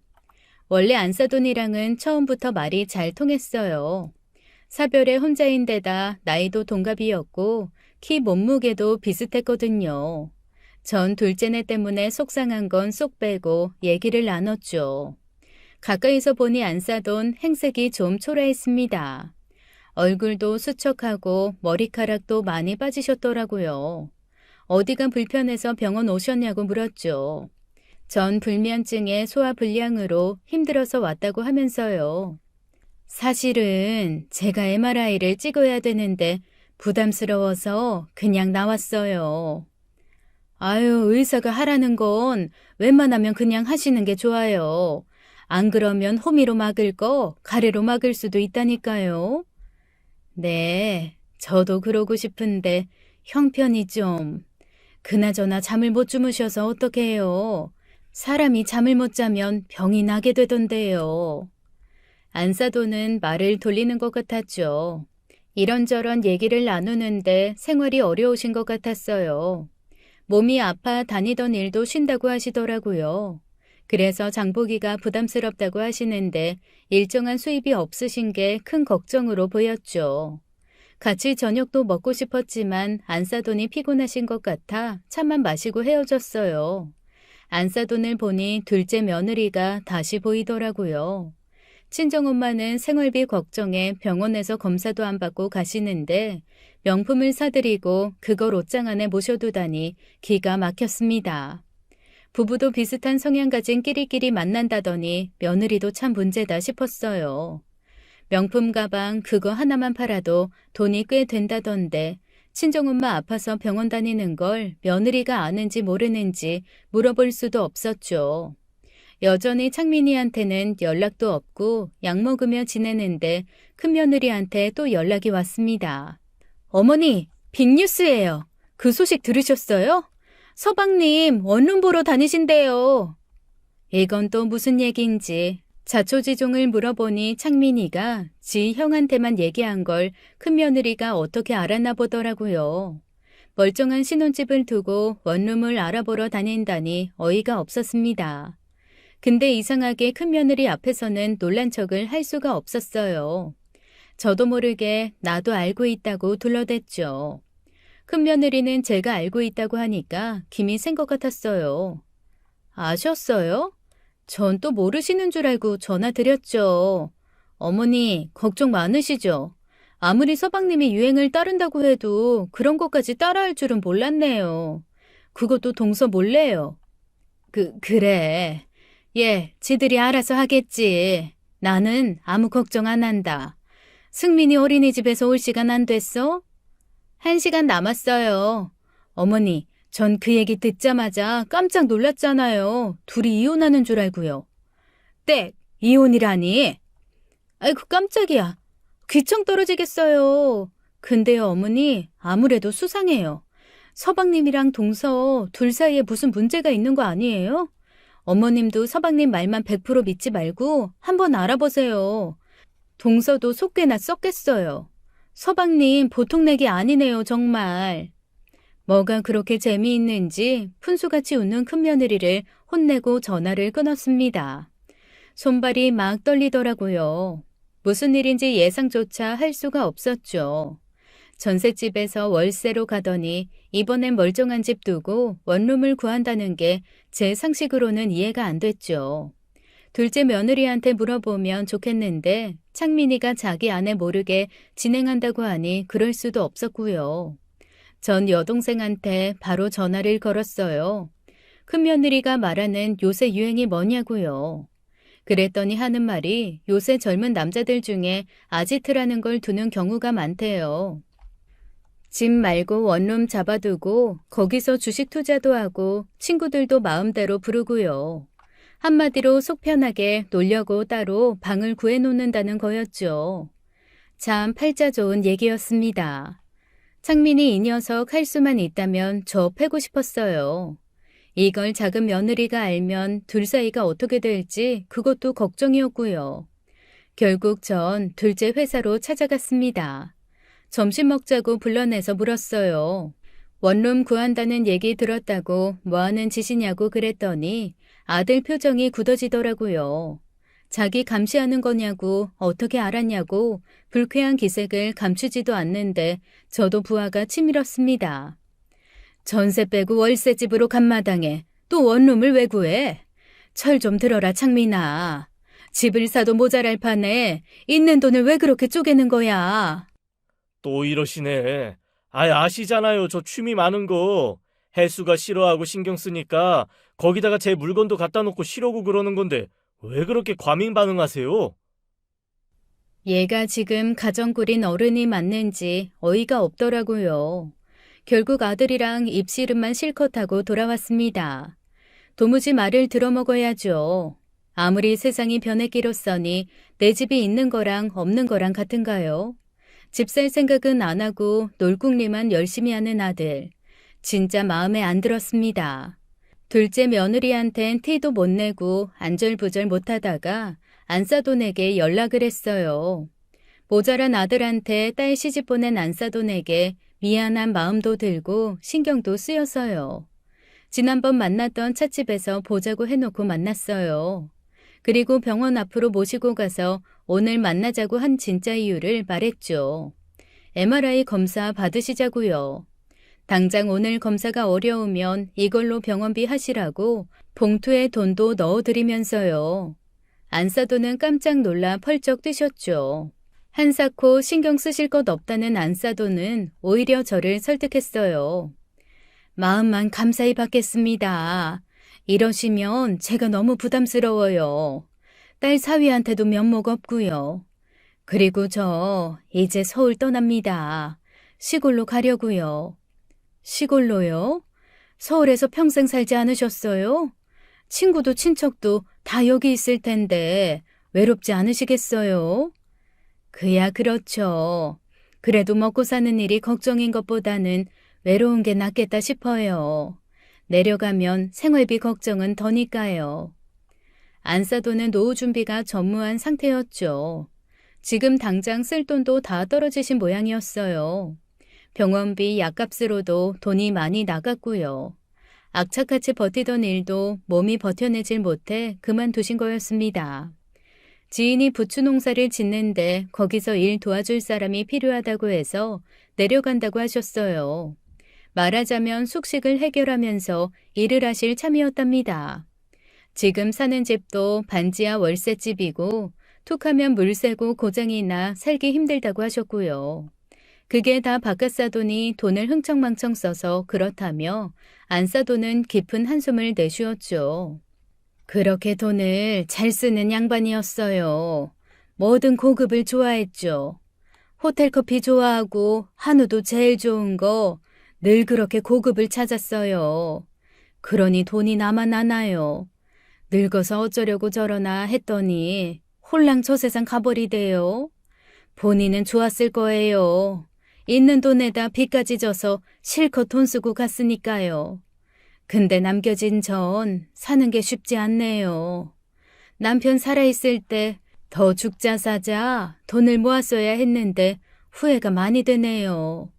Speaker 1: 원래 안사돈이랑은 처음부터 말이 잘 통했어요. 사별에 혼자인데다 나이도 동갑이었고 키 몸무게도 비슷했거든요. 전 둘째네 때문에 속상한 건 쏙 빼고 얘기를 나눴죠. 가까이서 보니 안사돈 행색이 좀 초라했습니다. 얼굴도 수척하고 머리카락도 많이 빠지셨더라고요. 어디가 불편해서 병원 오셨냐고 물었죠. 전 불면증에 소화불량으로 힘들어서 왔다고 하면서요. 사실은 제가 MRI를 찍어야 되는데 부담스러워서 그냥 나왔어요. 아유, 의사가 하라는 건 웬만하면 그냥 하시는 게 좋아요. 안 그러면 호미로 막을 거 가래로 막을 수도 있다니까요. 네, 저도 그러고 싶은데 형편이 좀. 그나저나 잠을 못 주무셔서 어떡해요. 사람이 잠을 못 자면 병이 나게 되던데요. 안사돈은 말을 돌리는 것 같았죠. 이런저런 얘기를 나누는데 생활이 어려우신 것 같았어요. 몸이 아파 다니던 일도 쉰다고 하시더라고요. 그래서 장보기가 부담스럽다고 하시는데 일정한 수입이 없으신 게 큰 걱정으로 보였죠. 같이 저녁도 먹고 싶었지만 안사돈이 피곤하신 것 같아 차만 마시고 헤어졌어요. 안사돈을 보니 둘째 며느리가 다시 보이더라고요. 친정엄마는 생활비 걱정에 병원에서 검사도 안 받고 가시는데 명품을 사드리고 그걸 옷장 안에 모셔두다니 기가 막혔습니다. 부부도 비슷한 성향 가진 끼리끼리 만난다더니 며느리도 참 문제다 싶었어요. 명품 가방 그거 하나만 팔아도 돈이 꽤 된다던데 친정엄마 아파서 병원 다니는 걸 며느리가 아는지 모르는지 물어볼 수도 없었죠. 여전히 창민이한테는 연락도 없고 약 먹으며 지내는데 큰며느리한테 또 연락이 왔습니다. 어머니, 빅뉴스예요. 그 소식 들으셨어요? 서방님 원룸 보러 다니신대요. 이건 또 무슨 얘기인지 자초지종을 물어보니 창민이가 지 형한테만 얘기한 걸 큰며느리가 어떻게 알았나 보더라고요. 멀쩡한 신혼집을 두고 원룸을 알아보러 다닌다니 어이가 없었습니다. 근데 이상하게 큰며느리 앞에서는 놀란 척을 할 수가 없었어요. 저도 모르게 나도 알고 있다고 둘러댔죠. 큰며느리는 제가 알고 있다고 하니까 김이 센 것 같았어요. 아셨어요? 전 또 모르시는 줄 알고 전화 드렸죠. 어머니, 걱정 많으시죠? 아무리 서방님이 유행을 따른다고 해도 그런 것까지 따라할 줄은 몰랐네요. 그것도 동서 몰래요. 그래. 예, 지들이 알아서 하겠지. 나는 아무 걱정 안 한다. 승민이 어린이집에서 올 시간 안 됐어? 1시간 남았어요. 어머니, 전 그 얘기 듣자마자 깜짝 놀랐잖아요. 둘이 이혼하는 줄 알고요. 땡! 이혼이라니? 아이고 깜짝이야. 귀청 떨어지겠어요. 근데요, 어머니, 아무래도 수상해요. 서방님이랑 동서 둘 사이에 무슨 문제가 있는 거 아니에요? 어머님도 서방님 말만 100% 믿지 말고 한번 알아보세요. 동서도 속괴나 썩겠어요. 서방님 보통 내기 아니네요, 정말. 뭐가 그렇게 재미있는지 푼수같이 웃는 큰며느리를 혼내고 전화를 끊었습니다. 손발이 막 떨리더라고요. 무슨 일인지 예상조차 할 수가 없었죠. 전셋집에서 월세로 가더니 이번엔 멀쩡한 집 두고 원룸을 구한다는 게 제 상식으로는 이해가 안 됐죠. 둘째 며느리한테 물어보면 좋겠는데 창민이가 자기 아내 모르게 진행한다고 하니 그럴 수도 없었고요. 전 여동생한테 바로 전화를 걸었어요. 큰며느리가 말하는 요새 유행이 뭐냐고요. 그랬더니 하는 말이 요새 젊은 남자들 중에 아지트라는 걸 두는 경우가 많대요. 집 말고 원룸 잡아두고 거기서 주식 투자도 하고 친구들도 마음대로 부르고요. 한마디로 속 편하게 놀려고 따로 방을 구해놓는다는 거였죠. 참 팔자 좋은 얘기였습니다. 창민이 이 녀석 할 수만 있다면 저 패고 싶었어요. 이걸 작은 며느리가 알면 둘 사이가 어떻게 될지 그것도 걱정이었고요. 결국 전 둘째 회사로 찾아갔습니다. 점심 먹자고 불러내서 물었어요. 원룸 구한다는 얘기 들었다고 뭐하는 짓이냐고 그랬더니 아들 표정이 굳어지더라고요. 자기 감시하는 거냐고 어떻게 알았냐고 불쾌한 기색을 감추지도 않는데 저도 부하가 치밀었습니다. 전세 빼고 월세집으로 간 마당에 또 원룸을 왜 구해? 철 좀 들어라 창민아. 집을 사도 모자랄 판에 있는 돈을 왜 그렇게 쪼개는 거야?
Speaker 2: 또 이러시네. 아시잖아요. 저 취미 많은 거. 혜수가 싫어하고 신경 쓰니까 거기다가 제 물건도 갖다 놓고 싫어고 그러는 건데 왜 그렇게 과민 반응하세요?
Speaker 1: 얘가 지금 가정 꾸린 어른이 맞는지 어이가 없더라고요. 결국 아들이랑 입씨름만 실컷 하고 돌아왔습니다. 도무지 말을 들어먹어야죠. 아무리 세상이 변했기로써니 내 집이 있는 거랑 없는 거랑 같은가요? 집 살 생각은 안 하고 놀궁리만 열심히 하는 아들. 진짜 마음에 안 들었습니다. 둘째 며느리한텐 티도 못 내고 안절부절 못하다가 안사돈에게 연락을 했어요. 모자란 아들한테 딸 시집 보낸 안사돈에게 미안한 마음도 들고 신경도 쓰여서요. 지난번 만났던 찻집에서 보자고 해놓고 만났어요. 그리고 병원 앞으로 모시고 가서 오늘 만나자고 한 진짜 이유를 말했죠. MRI 검사 받으시자고요. 당장 오늘 검사가 어려우면 이걸로 병원비 하시라고 봉투에 돈도 넣어드리면서요. 안사돈은 깜짝 놀라 펄쩍 뛰셨죠. 한사코 신경 쓰실 것 없다는 안사돈은 오히려 저를 설득했어요. 마음만 감사히 받겠습니다. 이러시면 제가 너무 부담스러워요. 딸 사위한테도 면목 없고요. 그리고 저 이제 서울 떠납니다. 시골로 가려고요. 시골로요? 서울에서 평생 살지 않으셨어요? 친구도 친척도 다 여기 있을 텐데 외롭지 않으시겠어요? 그야 그렇죠. 그래도 먹고 사는 일이 걱정인 것보다는 외로운 게 낫겠다 싶어요. 내려가면 생활비 걱정은 더니까요. 안사돈은 노후 준비가 전무한 상태였죠. 지금 당장 쓸 돈도 다 떨어지신 모양이었어요. 병원비, 약값으로도 돈이 많이 나갔고요. 악착같이 버티던 일도 몸이 버텨내질 못해 그만두신 거였습니다. 지인이 부추 농사를 짓는데 거기서 일 도와줄 사람이 필요하다고 해서 내려간다고 하셨어요. 말하자면 숙식을 해결하면서 일을 하실 참이었답니다. 지금 사는 집도 반지하 월세집이고 툭하면 물새고 고장이 나 살기 힘들다고 하셨고요. 그게 다 바깥 사돈이 돈을 흥청망청 써서 그렇다며 안사돈은 깊은 한숨을 내쉬었죠. 그렇게 돈을 잘 쓰는 양반이었어요. 뭐든 고급을 좋아했죠. 호텔 커피 좋아하고 한우도 제일 좋은 거 늘 그렇게 고급을 찾았어요. 그러니 돈이 나만 나나요. 늙어서 어쩌려고 저러나 했더니 홀랑 저 세상 가버리대요. 본인은 좋았을 거예요. 있는 돈에다 빚까지 져서 실컷 돈 쓰고 갔으니까요. 근데 남겨진 전 사는 게 쉽지 않네요. 남편 살아있을 때 더 죽자 사자 돈을 모았어야 했는데 후회가 많이 되네요.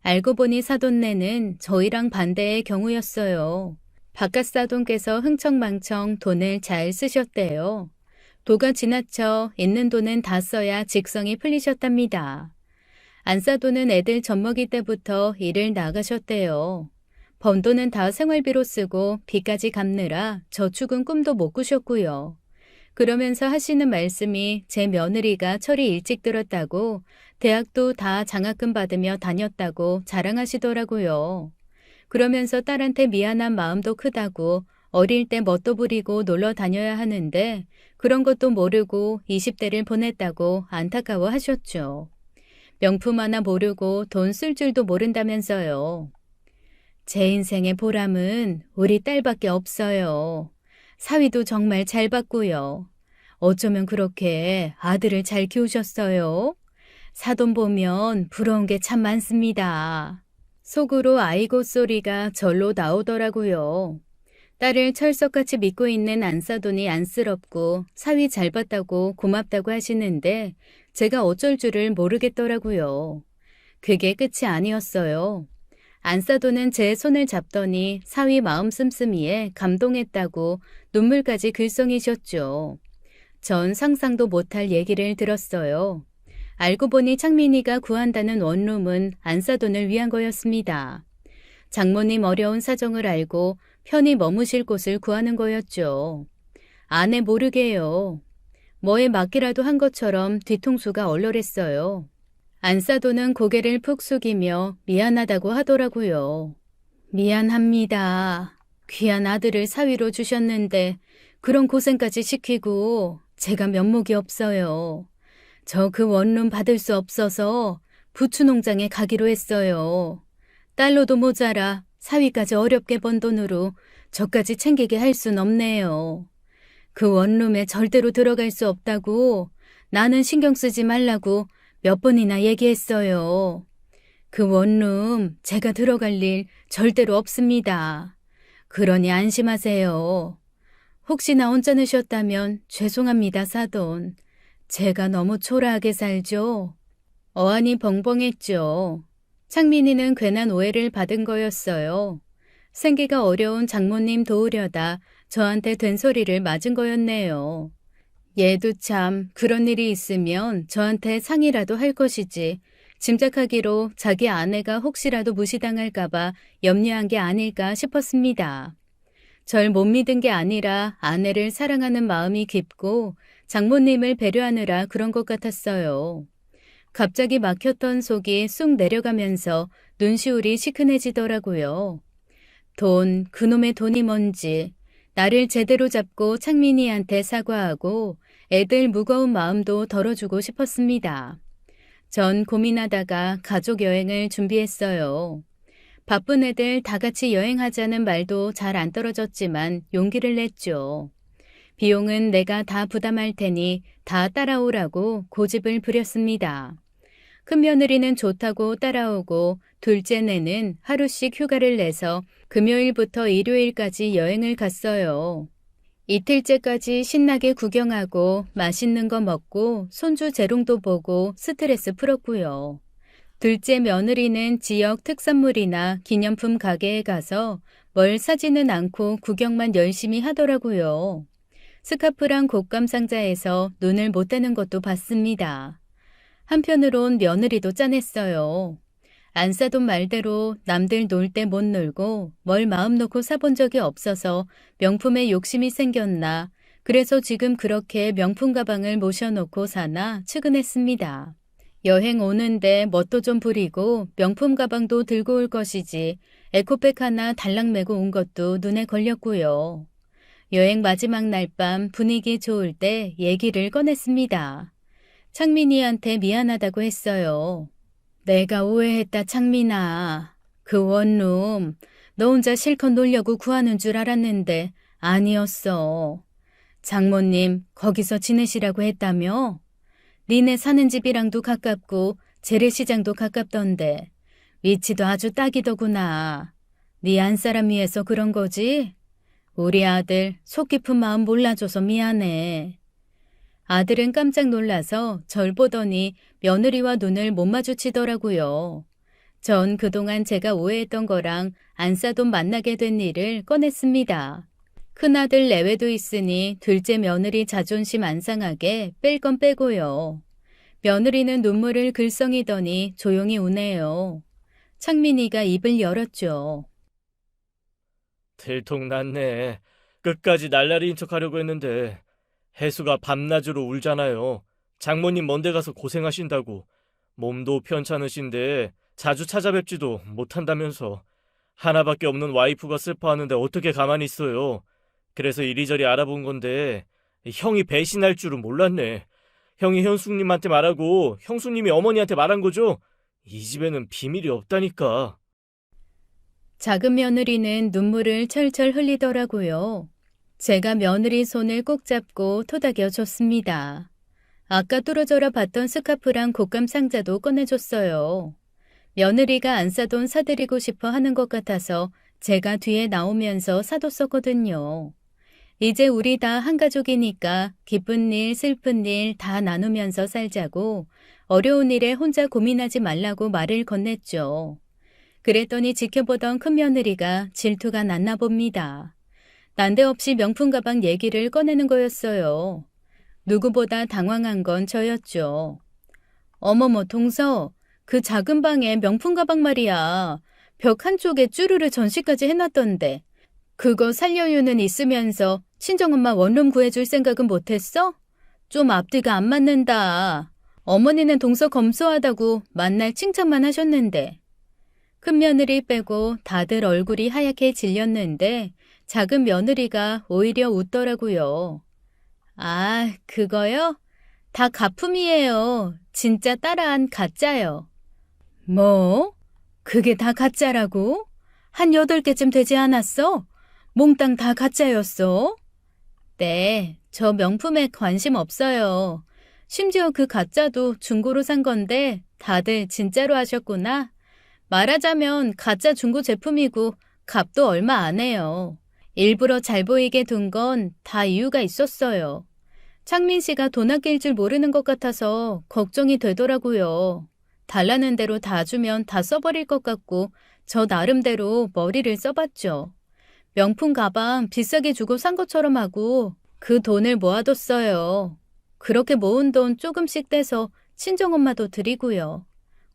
Speaker 1: 알고 보니 사돈네는 저희랑 반대의 경우였어요. 바깥 사돈께서 흥청망청 돈을 잘 쓰셨대요. 도가 지나쳐 있는 돈은 다 써야 직성이 풀리셨답니다. 안사돈은 애들 젖먹이 때부터 일을 나가셨대요. 번 돈은 다 생활비로 쓰고 빚까지 갚느라 저축은 꿈도 못 꾸셨고요. 그러면서 하시는 말씀이 제 며느리가 철이 일찍 들었다고 대학도 다 장학금 받으며 다녔다고 자랑하시더라고요. 그러면서 딸한테 미안한 마음도 크다고 어릴 때 뭣도 부리고 놀러 다녀야 하는데 그런 것도 모르고 20대를 보냈다고 안타까워 하셨죠. 명품 하나 모르고 돈 쓸 줄도 모른다면서요. 제 인생의 보람은 우리 딸밖에 없어요. 사위도 정말 잘 봤고요. 어쩌면 그렇게 아들을 잘 키우셨어요? 사돈 보면 부러운 게 참 많습니다. 속으로 아이고 소리가 절로 나오더라고요. 딸을 철석같이 믿고 있는 안사돈이 안쓰럽고 사위 잘 봤다고 고맙다고 하시는데 제가 어쩔 줄을 모르겠더라고요. 그게 끝이 아니었어요. 안사돈은 제 손을 잡더니 사위 마음 씀씀이에 감동했다고 눈물까지 글썽이셨죠. 전 상상도 못할 얘기를 들었어요. 알고 보니 창민이가 구한다는 원룸은 안사돈을 위한 거였습니다. 장모님 어려운 사정을 알고 편히 머무실 곳을 구하는 거였죠. 아내 모르게요. 뭐에 맞기라도 한 것처럼 뒤통수가 얼얼했어요. 안사돈은 고개를 푹 숙이며 미안하다고 하더라고요. 미안합니다. 귀한 아들을 사위로 주셨는데 그런 고생까지 시키고 제가 면목이 없어요. 저 그 원룸 받을 수 없어서 부추농장에 가기로 했어요. 딸로도 모자라 사위까지 어렵게 번 돈으로 저까지 챙기게 할 순 없네요. 그 원룸에 절대로 들어갈 수 없다고 나는 신경 쓰지 말라고 몇 번이나 얘기했어요. 그 원룸 제가 들어갈 일 절대로 없습니다. 그러니 안심하세요. 혹시나 언짢으셨다면 죄송합니다, 사돈. 제가 너무 초라하게 살죠. 어안이 벙벙했죠. 창민이는 괜한 오해를 받은 거였어요. 생기가 어려운 장모님 도우려다 저한테 된소리를 맞은 거였네요. 얘도 참 그런 일이 있으면 저한테 상의라도 할 것이지 짐작하기로 자기 아내가 혹시라도 무시당할까봐 염려한 게 아닐까 싶었습니다. 절 못 믿은 게 아니라 아내를 사랑하는 마음이 깊고 장모님을 배려하느라 그런 것 같았어요. 갑자기 막혔던 속이 쑥 내려가면서 눈시울이 시큰해지더라고요. 돈, 그놈의 돈이 뭔지 나를 제대로 잡고 창민이한테 사과하고 애들 무거운 마음도 덜어주고 싶었습니다. 전 고민하다가 가족 여행을 준비했어요. 바쁜 애들 다 같이 여행하자는 말도 잘 안 떨어졌지만 용기를 냈죠. 비용은 내가 다 부담할 테니 다 따라오라고 고집을 부렸습니다. 큰며느리는 좋다고 따라오고 둘째네는 하루씩 휴가를 내서 금요일부터 일요일까지 여행을 갔어요. 이틀째까지 신나게 구경하고 맛있는 거 먹고 손주 재롱도 보고 스트레스 풀었고요. 둘째 며느리는 지역 특산물이나 기념품 가게에 가서 뭘 사지는 않고 구경만 열심히 하더라고요. 스카프랑 곶감 상자에서 눈을 못 떼는 것도 봤습니다. 한편으론 며느리도 짠했어요. 안 사돈 말대로 남들 놀 때 못 놀고 뭘 마음 놓고 사본 적이 없어서 명품에 욕심이 생겼나 그래서 지금 그렇게 명품 가방을 모셔놓고 사나 측은했습니다. 여행 오는데 멋도 좀 부리고 명품 가방도 들고 올 것이지 에코백 하나 달랑 메고 온 것도 눈에 걸렸고요. 여행 마지막 날 밤 분위기 좋을 때 얘기를 꺼냈습니다. 창민이한테 미안하다고 했어요. 내가 오해했다 창민아. 그 원룸 너 혼자 실컷 놀려고 구하는 줄 알았는데 아니었어. 장모님 거기서 지내시라고 했다며? 니네 사는 집이랑도 가깝고 재래시장도 가깝던데 위치도 아주 딱이더구나. 네 안사람 위해서 그런 거지? 우리 아들 속 깊은 마음 몰라줘서 미안해. 아들은 깜짝 놀라서 절 보더니 며느리와 눈을 못 마주치더라고요. 전 그동안 제가 오해했던 거랑 안사돈 만나게 된 일을 꺼냈습니다. 큰아들 내외도 있으니 둘째 며느리 자존심 안 상하게 뺄 건 빼고요. 며느리는 눈물을 글썽이더니 조용히 우네요. 창민이가 입을 열었죠.
Speaker 2: 들통났네. 끝까지 날라리인 척하려고 했는데 해수가 밤낮으로 울잖아요. 장모님 먼데 가서 고생하신다고. 몸도 편찮으신데 자주 찾아뵙지도 못한다면서. 하나밖에 없는 와이프가 슬퍼하는데 어떻게 가만히 있어요. 그래서 이리저리 알아본 건데 형이 배신할 줄은 몰랐네. 형이 현숙님한테 말하고 형수님이 어머니한테 말한 거죠? 이 집에는 비밀이 없다니까.
Speaker 1: 작은 며느리는 눈물을 철철 흘리더라고요. 제가 며느리 손을 꼭 잡고 토닥여 줬습니다. 아까 뚫어져라 봤던 스카프랑 곶감 상자도 꺼내줬어요. 며느리가 안 사돈 사드리고 싶어 하는 것 같아서 제가 뒤에 나오면서 사뒀었거든요. 이제 우리 다 한 가족이니까 기쁜 일, 슬픈 일 다 나누면서 살자고 어려운 일에 혼자 고민하지 말라고 말을 건넸죠. 그랬더니 지켜보던 큰며느리가 질투가 났나 봅니다. 난데없이 명품 가방 얘기를 꺼내는 거였어요. 누구보다 당황한 건 저였죠. 어머머 동서, 그 작은 방에 명품 가방 말이야. 벽 한쪽에 쭈루루 전시까지 해놨던데. 그거 살 여유는 있으면서 친정엄마 원룸 구해줄 생각은 못했어? 좀 앞뒤가 안 맞는다. 어머니는 동서 검소하다고 만날 칭찬만 하셨는데. 큰며느리 빼고 다들 얼굴이 하얗게 질렸는데 작은 며느리가 오히려 웃더라고요. 아, 그거요? 다 가품이에요. 진짜 따라한 가짜요. 뭐? 그게 다 가짜라고? 한 8개쯤 되지 않았어? 몽땅 다 가짜였어? 네, 저 명품에 관심 없어요. 심지어 그 가짜도 중고로 산 건데 다들 진짜로 하셨구나. 말하자면 가짜 중고 제품이고 값도 얼마 안 해요. 일부러 잘 보이게 둔 건 다 이유가 있었어요. 창민 씨가 돈 아낄 줄 모르는 것 같아서 걱정이 되더라고요. 달라는 대로 다 주면 다 써버릴 것 같고 저 나름대로 머리를 써봤죠. 명품 가방 비싸게 주고 산 것처럼 하고 그 돈을 모아뒀어요. 그렇게 모은 돈 조금씩 떼서 친정엄마도 드리고요.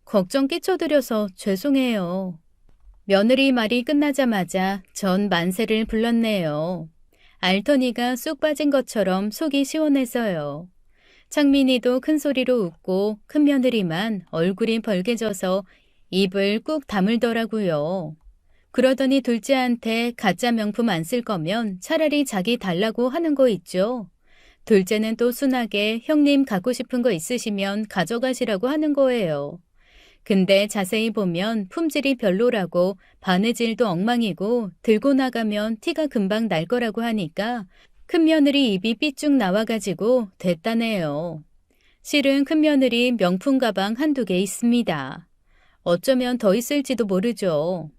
Speaker 1: 걱정 끼쳐드려서 죄송해요. 며느리 말이 끝나자마자 전 만세를 불렀네요. 알터니가 쑥 빠진 것처럼 속이 시원해서요. 창민이도 큰 소리로 웃고 큰며느리만 얼굴이 벌개져서 입을 꾹 다물더라고요. 그러더니 둘째한테 가짜 명품 안 쓸 거면 차라리 자기 달라고 하는 거 있죠. 둘째는 또 순하게 형님 갖고 싶은 거 있으시면 가져가시라고 하는 거예요. 근데 자세히 보면 품질이 별로라고 바느질도 엉망이고 들고 나가면 티가 금방 날 거라고 하니까 큰며느리 입이 삐쭉 나와가지고 됐다네요. 실은 큰며느리 명품 가방 한두 개 있습니다. 어쩌면 더 있을지도 모르죠.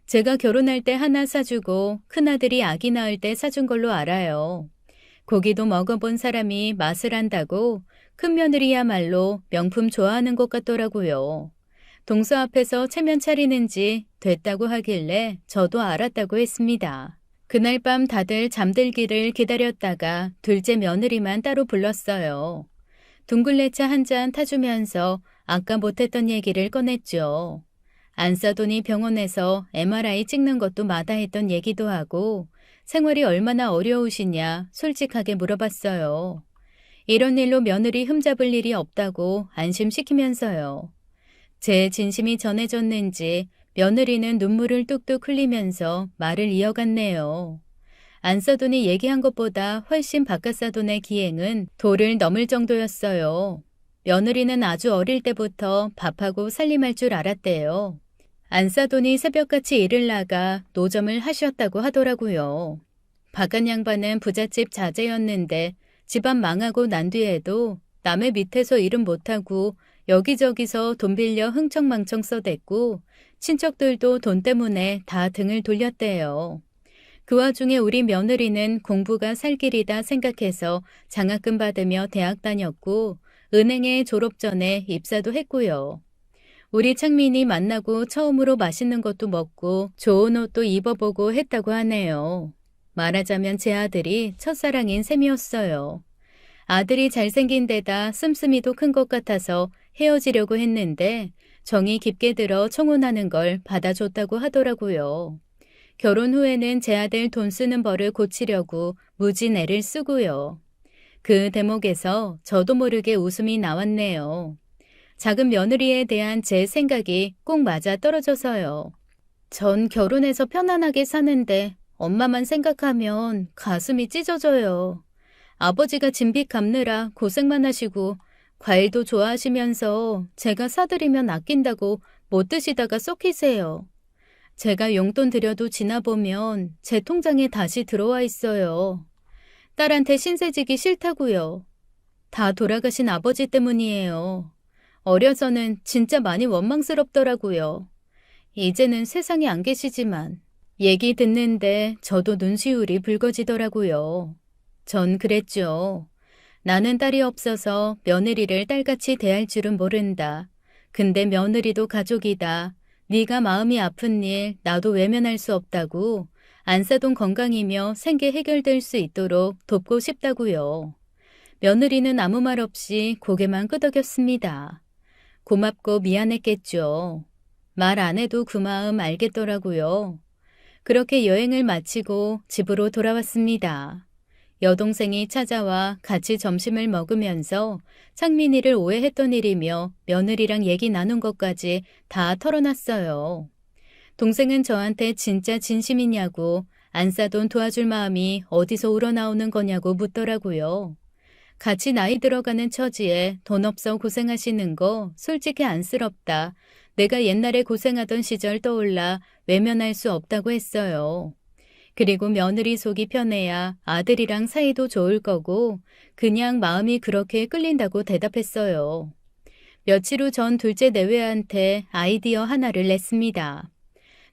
Speaker 1: 제가 결혼할 때 하나 사주고 큰아들이 아기 낳을 때 사준 걸로 알아요. 고기도 먹어본 사람이 맛을 안다고 큰며느리야말로 명품 좋아하는 것 같더라고요. 동서 앞에서 체면 차리는지 됐다고 하길래 저도 알았다고 했습니다. 그날 밤 다들 잠들기를 기다렸다가 둘째 며느리만 따로 불렀어요. 둥글레차 한 잔 타주면서 아까 못했던 얘기를 꺼냈죠. 안사돈이 병원에서 MRI 찍는 것도 마다했던 얘기도 하고 생활이 얼마나 어려우시냐 솔직하게 물어봤어요. 이런 일로 며느리 흠잡을 일이 없다고 안심시키면서요. 제 진심이 전해졌는지 며느리는 눈물을 뚝뚝 흘리면서 말을 이어갔네요. 안사돈이 얘기한 것보다 훨씬 바깥사돈의 기행은 도를 넘을 정도였어요. 며느리는 아주 어릴 때부터 밥하고 살림할 줄 알았대요. 안사돈이 새벽같이 일을 나가 노점을 하셨다고 하더라고요. 바깥 양반은 부잣집 자제였는데 집안 망하고 난 뒤에도 남의 밑에서 일은 못하고 여기저기서 돈 빌려 흥청망청 써댔고 친척들도 돈 때문에 다 등을 돌렸대요. 그 와중에 우리 며느리는 공부가 살 길이다 생각해서 장학금 받으며 대학 다녔고 은행에 졸업 전에 입사도 했고요. 우리 창민이 만나고 처음으로 맛있는 것도 먹고 좋은 옷도 입어보고 했다고 하네요. 말하자면 제 아들이 첫사랑인 셈이었어요. 아들이 잘생긴 데다 씀씀이도 큰 것 같아서 헤어지려고 했는데 정이 깊게 들어 청혼하는 걸 받아줬다고 하더라고요. 결혼 후에는 제 아들 돈 쓰는 버를 고치려고 무진 애를 쓰고요. 그 대목에서 저도 모르게 웃음이 나왔네요. 작은 며느리에 대한 제 생각이 꼭 맞아 떨어져서요. 전 결혼해서 편안하게 사는데 엄마만 생각하면 가슴이 찢어져요. 아버지가 진빚 갚느라 고생만 하시고 과일도 좋아하시면서 제가 사드리면 아낀다고 못 드시다가 썩히세요. 제가 용돈 드려도 지나보면 제 통장에 다시 들어와 있어요. 딸한테 신세지기 싫다고요. 다 돌아가신 아버지 때문이에요. 어려서는 진짜 많이 원망스럽더라고요. 이제는 세상에 안 계시지만 얘기 듣는데 저도 눈시울이 붉어지더라고요. 전 그랬죠. 나는 딸이 없어서 며느리를 딸같이 대할 줄은 모른다. 근데 며느리도 가족이다. 네가 마음이 아픈 일 나도 외면할 수 없다고 안사돈 건강이며 생계 해결될 수 있도록 돕고 싶다고요. 며느리는 아무 말 없이 고개만 끄덕였습니다. 고맙고 미안했겠죠. 말 안 해도 그 마음 알겠더라고요. 그렇게 여행을 마치고 집으로 돌아왔습니다. 여동생이 찾아와 같이 점심을 먹으면서 창민이를 오해했던 일이며 며느리랑 얘기 나눈 것까지 다 털어놨어요. 동생은 저한테 진짜 진심이냐고 안사돈 도와줄 마음이 어디서 우러나오는 거냐고 묻더라고요. 같이 나이 들어가는 처지에 돈 없어 고생하시는 거 솔직히 안쓰럽다. 내가 옛날에 고생하던 시절 떠올라 외면할 수 없다고 했어요. 그리고 며느리 속이 편해야 아들이랑 사이도 좋을 거고 그냥 마음이 그렇게 끌린다고 대답했어요. 며칠 후 전 둘째 내외한테 아이디어 하나를 냈습니다.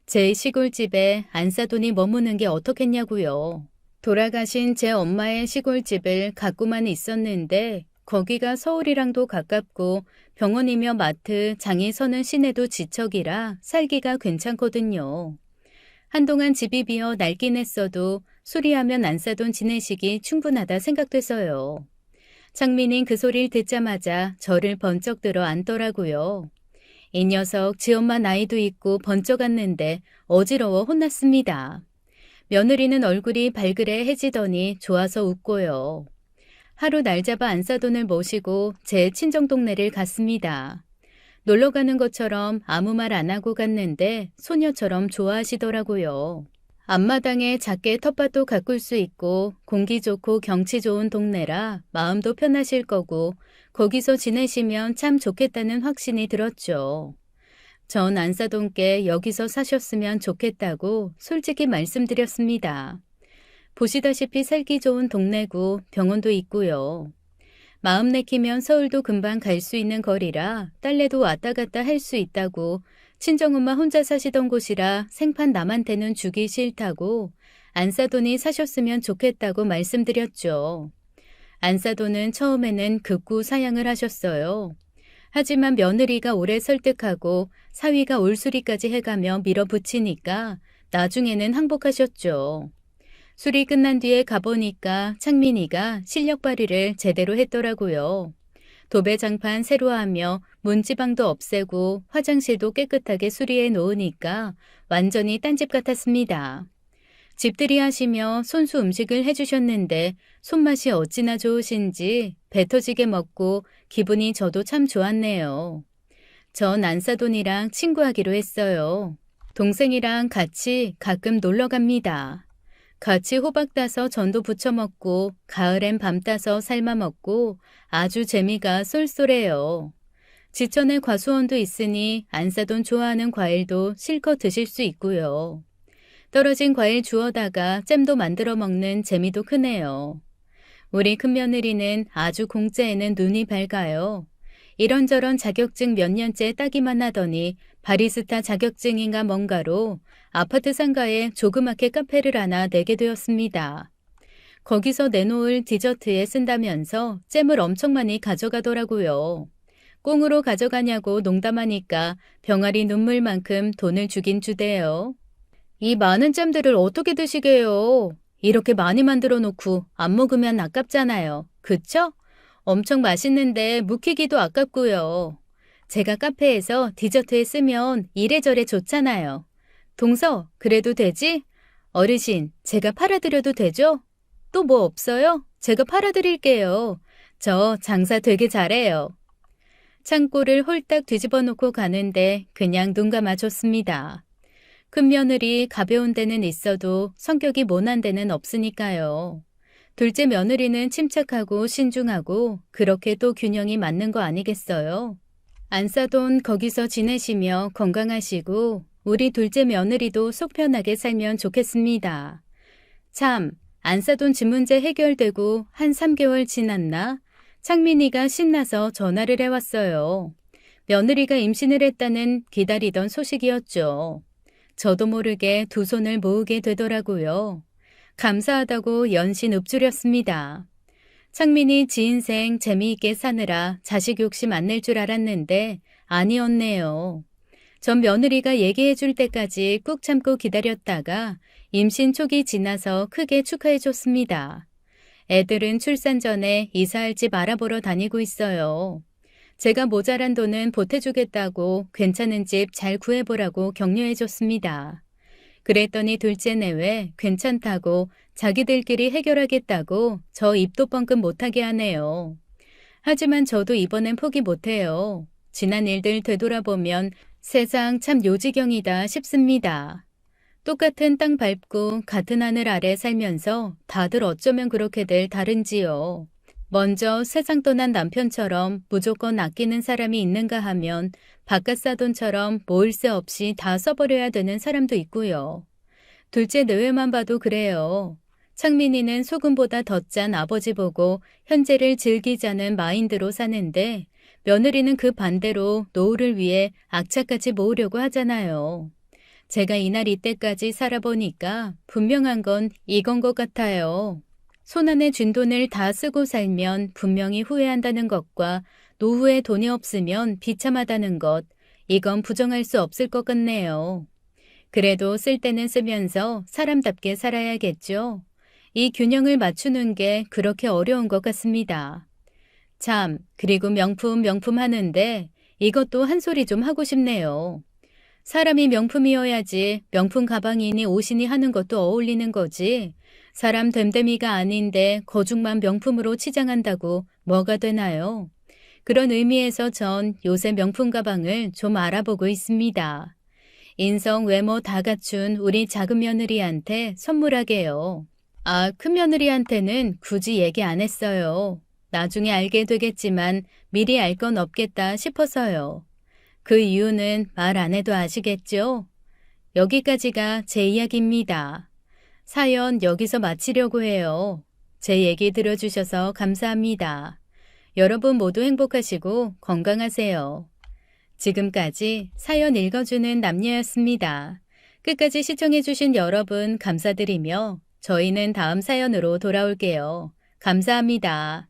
Speaker 1: 제 시골집에 안사돈이 머무는 게 어떻겠냐고요. 돌아가신 제 엄마의 시골집을 갖고만 있었는데 거기가 서울이랑도 가깝고 병원이며 마트, 장이 서는 시내도 지척이라 살기가 괜찮거든요. 한동안 집이 비어 낡긴 했어도 수리하면 안사돈 지내시기 충분하다 생각돼서요. 창민인 그 소리를 듣자마자 저를 번쩍 들어 안더라고요. 이 녀석 지 엄마 나이도 있고 번쩍 안는데 어지러워 혼났습니다. 며느리는 얼굴이 발그레해지더니 좋아서 웃고요. 하루 날 잡아 안사돈을 모시고 제 친정 동네를 갔습니다. 놀러 가는 것처럼 아무 말 안 하고 갔는데 소녀처럼 좋아하시더라고요. 앞마당에 작게 텃밭도 가꿀 수 있고 공기 좋고 경치 좋은 동네라 마음도 편하실 거고 거기서 지내시면 참 좋겠다는 확신이 들었죠. 전 안사돈께 여기서 사셨으면 좋겠다고 솔직히 말씀드렸습니다. 보시다시피 살기 좋은 동네고 병원도 있고요. 마음 내키면 서울도 금방 갈 수 있는 거리라 딸내도 왔다 갔다 할 수 있다고 친정엄마 혼자 사시던 곳이라 생판 남한테는 주기 싫다고 안사돈이 사셨으면 좋겠다고 말씀드렸죠. 안사돈은 처음에는 극구 사양을 하셨어요. 하지만 며느리가 오래 설득하고 사위가 올수리까지 해가며 밀어붙이니까 나중에는 항복하셨죠. 술이 끝난 뒤에 가보니까 창민이가 실력 발휘를 제대로 했더라고요. 도배장판 새로 하며 문지방도 없애고 화장실도 깨끗하게 수리해 놓으니까 완전히 딴집 같았습니다. 집들이 하시며 손수 음식을 해주셨는데 손맛이 어찌나 좋으신지 배 터지게 먹고 기분이 저도 참 좋았네요. 전 안사돈이랑 친구하기로 했어요. 동생이랑 같이 가끔 놀러 갑니다. 같이 호박 따서 전도 부쳐 먹고 가을엔 밤 따서 삶아 먹고 아주 재미가 쏠쏠해요. 지천에 과수원도 있으니 안사돈 좋아하는 과일도 실컷 드실 수 있고요. 떨어진 과일 주워다가 잼도 만들어 먹는 재미도 크네요. 우리 큰며느리는 아주 공짜에는 눈이 밝아요. 이런저런 자격증 몇 년째 따기만 하더니 바리스타 자격증인가 뭔가로 아파트 상가에 조그맣게 카페를 하나 내게 되었습니다. 거기서 내놓을 디저트에 쓴다면서 잼을 엄청 많이 가져가더라고요. 꽁으로 가져가냐고 농담하니까 병아리 눈물만큼 돈을 주긴 주대요. 이 많은 잼들을 어떻게 드시게요? 이렇게 많이 만들어 놓고 안 먹으면 아깝잖아요. 그쵸? 엄청 맛있는데 묵히기도 아깝고요. 제가 카페에서 디저트에 쓰면 이래저래 좋잖아요. 동서, 그래도 되지? 어르신, 제가 팔아드려도 되죠? 또 뭐 없어요? 제가 팔아드릴게요. 저 장사 되게 잘해요. 창고를 홀딱 뒤집어 놓고 가는데 그냥 눈 감아줬습니다. 큰며느리 가벼운 데는 있어도 성격이 모난 데는 없으니까요. 둘째 며느리는 침착하고 신중하고 그렇게 또 균형이 맞는 거 아니겠어요? 안 싸돈 거기서 지내시며 건강하시고 우리 둘째 며느리도 속 편하게 살면 좋겠습니다. 참, 안 싸돈 집 문제 해결되고 한 3개월 지났나? 창민이가 신나서 전화를 해왔어요. 며느리가 임신을 했다는 기다리던 소식이었죠. 저도 모르게 두 손을 모으게 되더라고요. 감사하다고 연신 읊조렸습니다. 창민이 지 인생 재미있게 사느라 자식 욕심 안 낼 줄 알았는데 아니었네요. 전 며느리가 얘기해 줄 때까지 꾹 참고 기다렸다가 임신 초기 지나서 크게 축하해 줬습니다. 애들은 출산 전에 이사할 집 알아보러 다니고 있어요. 제가 모자란 돈은 보태주겠다고 괜찮은 집 잘 구해보라고 격려해 줬습니다. 그랬더니 둘째 내외 괜찮다고 자기들끼리 해결하겠다고 저 입도 뻥끗 못하게 하네요. 하지만 저도 이번엔 포기 못해요. 지난 일들 되돌아보면 세상 참 요지경이다 싶습니다. 똑같은 땅 밟고 같은 하늘 아래 살면서 다들 어쩌면 그렇게들 다른지요. 먼저 세상 떠난 남편처럼 무조건 아끼는 사람이 있는가 하면 바깥 사돈처럼 모을 새 없이 다 써버려야 되는 사람도 있고요. 둘째 내외만 봐도 그래요. 창민이는 소금보다 더 짠 아버지 보고 현재를 즐기자는 마인드로 사는데 며느리는 그 반대로 노후를 위해 악착같이 모으려고 하잖아요. 제가 이날 이때까지 살아보니까 분명한 건 이건 것 같아요. 손안에 쥔 돈을 다 쓰고 살면 분명히 후회한다는 것과 노후에 돈이 없으면 비참하다는 것, 이건 부정할 수 없을 것 같네요. 그래도 쓸 때는 쓰면서 사람답게 살아야겠죠. 이 균형을 맞추는 게 그렇게 어려운 것 같습니다. 참, 그리고 명품 하는데 이것도 한 소리 좀 하고 싶네요. 사람이 명품이어야지 명품 가방이니 옷이니 하는 것도 어울리는 거지. 사람 됨됨이가 아닌데 거죽만 명품으로 치장한다고 뭐가 되나요? 그런 의미에서 전 요새 명품 가방을 좀 알아보고 있습니다. 인성, 외모 다 갖춘 우리 작은 며느리한테 선물하게요. 아, 큰 며느리한테는 굳이 얘기 안 했어요. 나중에 알게 되겠지만 미리 알 건 없겠다 싶어서요. 그 이유는 말 안 해도 아시겠죠? 여기까지가 제 이야기입니다. 사연 여기서 마치려고 해요. 제 얘기 들어주셔서 감사합니다. 여러분 모두 행복하시고 건강하세요. 지금까지 사연 읽어주는 남녀였습니다. 끝까지 시청해주신 여러분 감사드리며 저희는 다음 사연으로 돌아올게요. 감사합니다.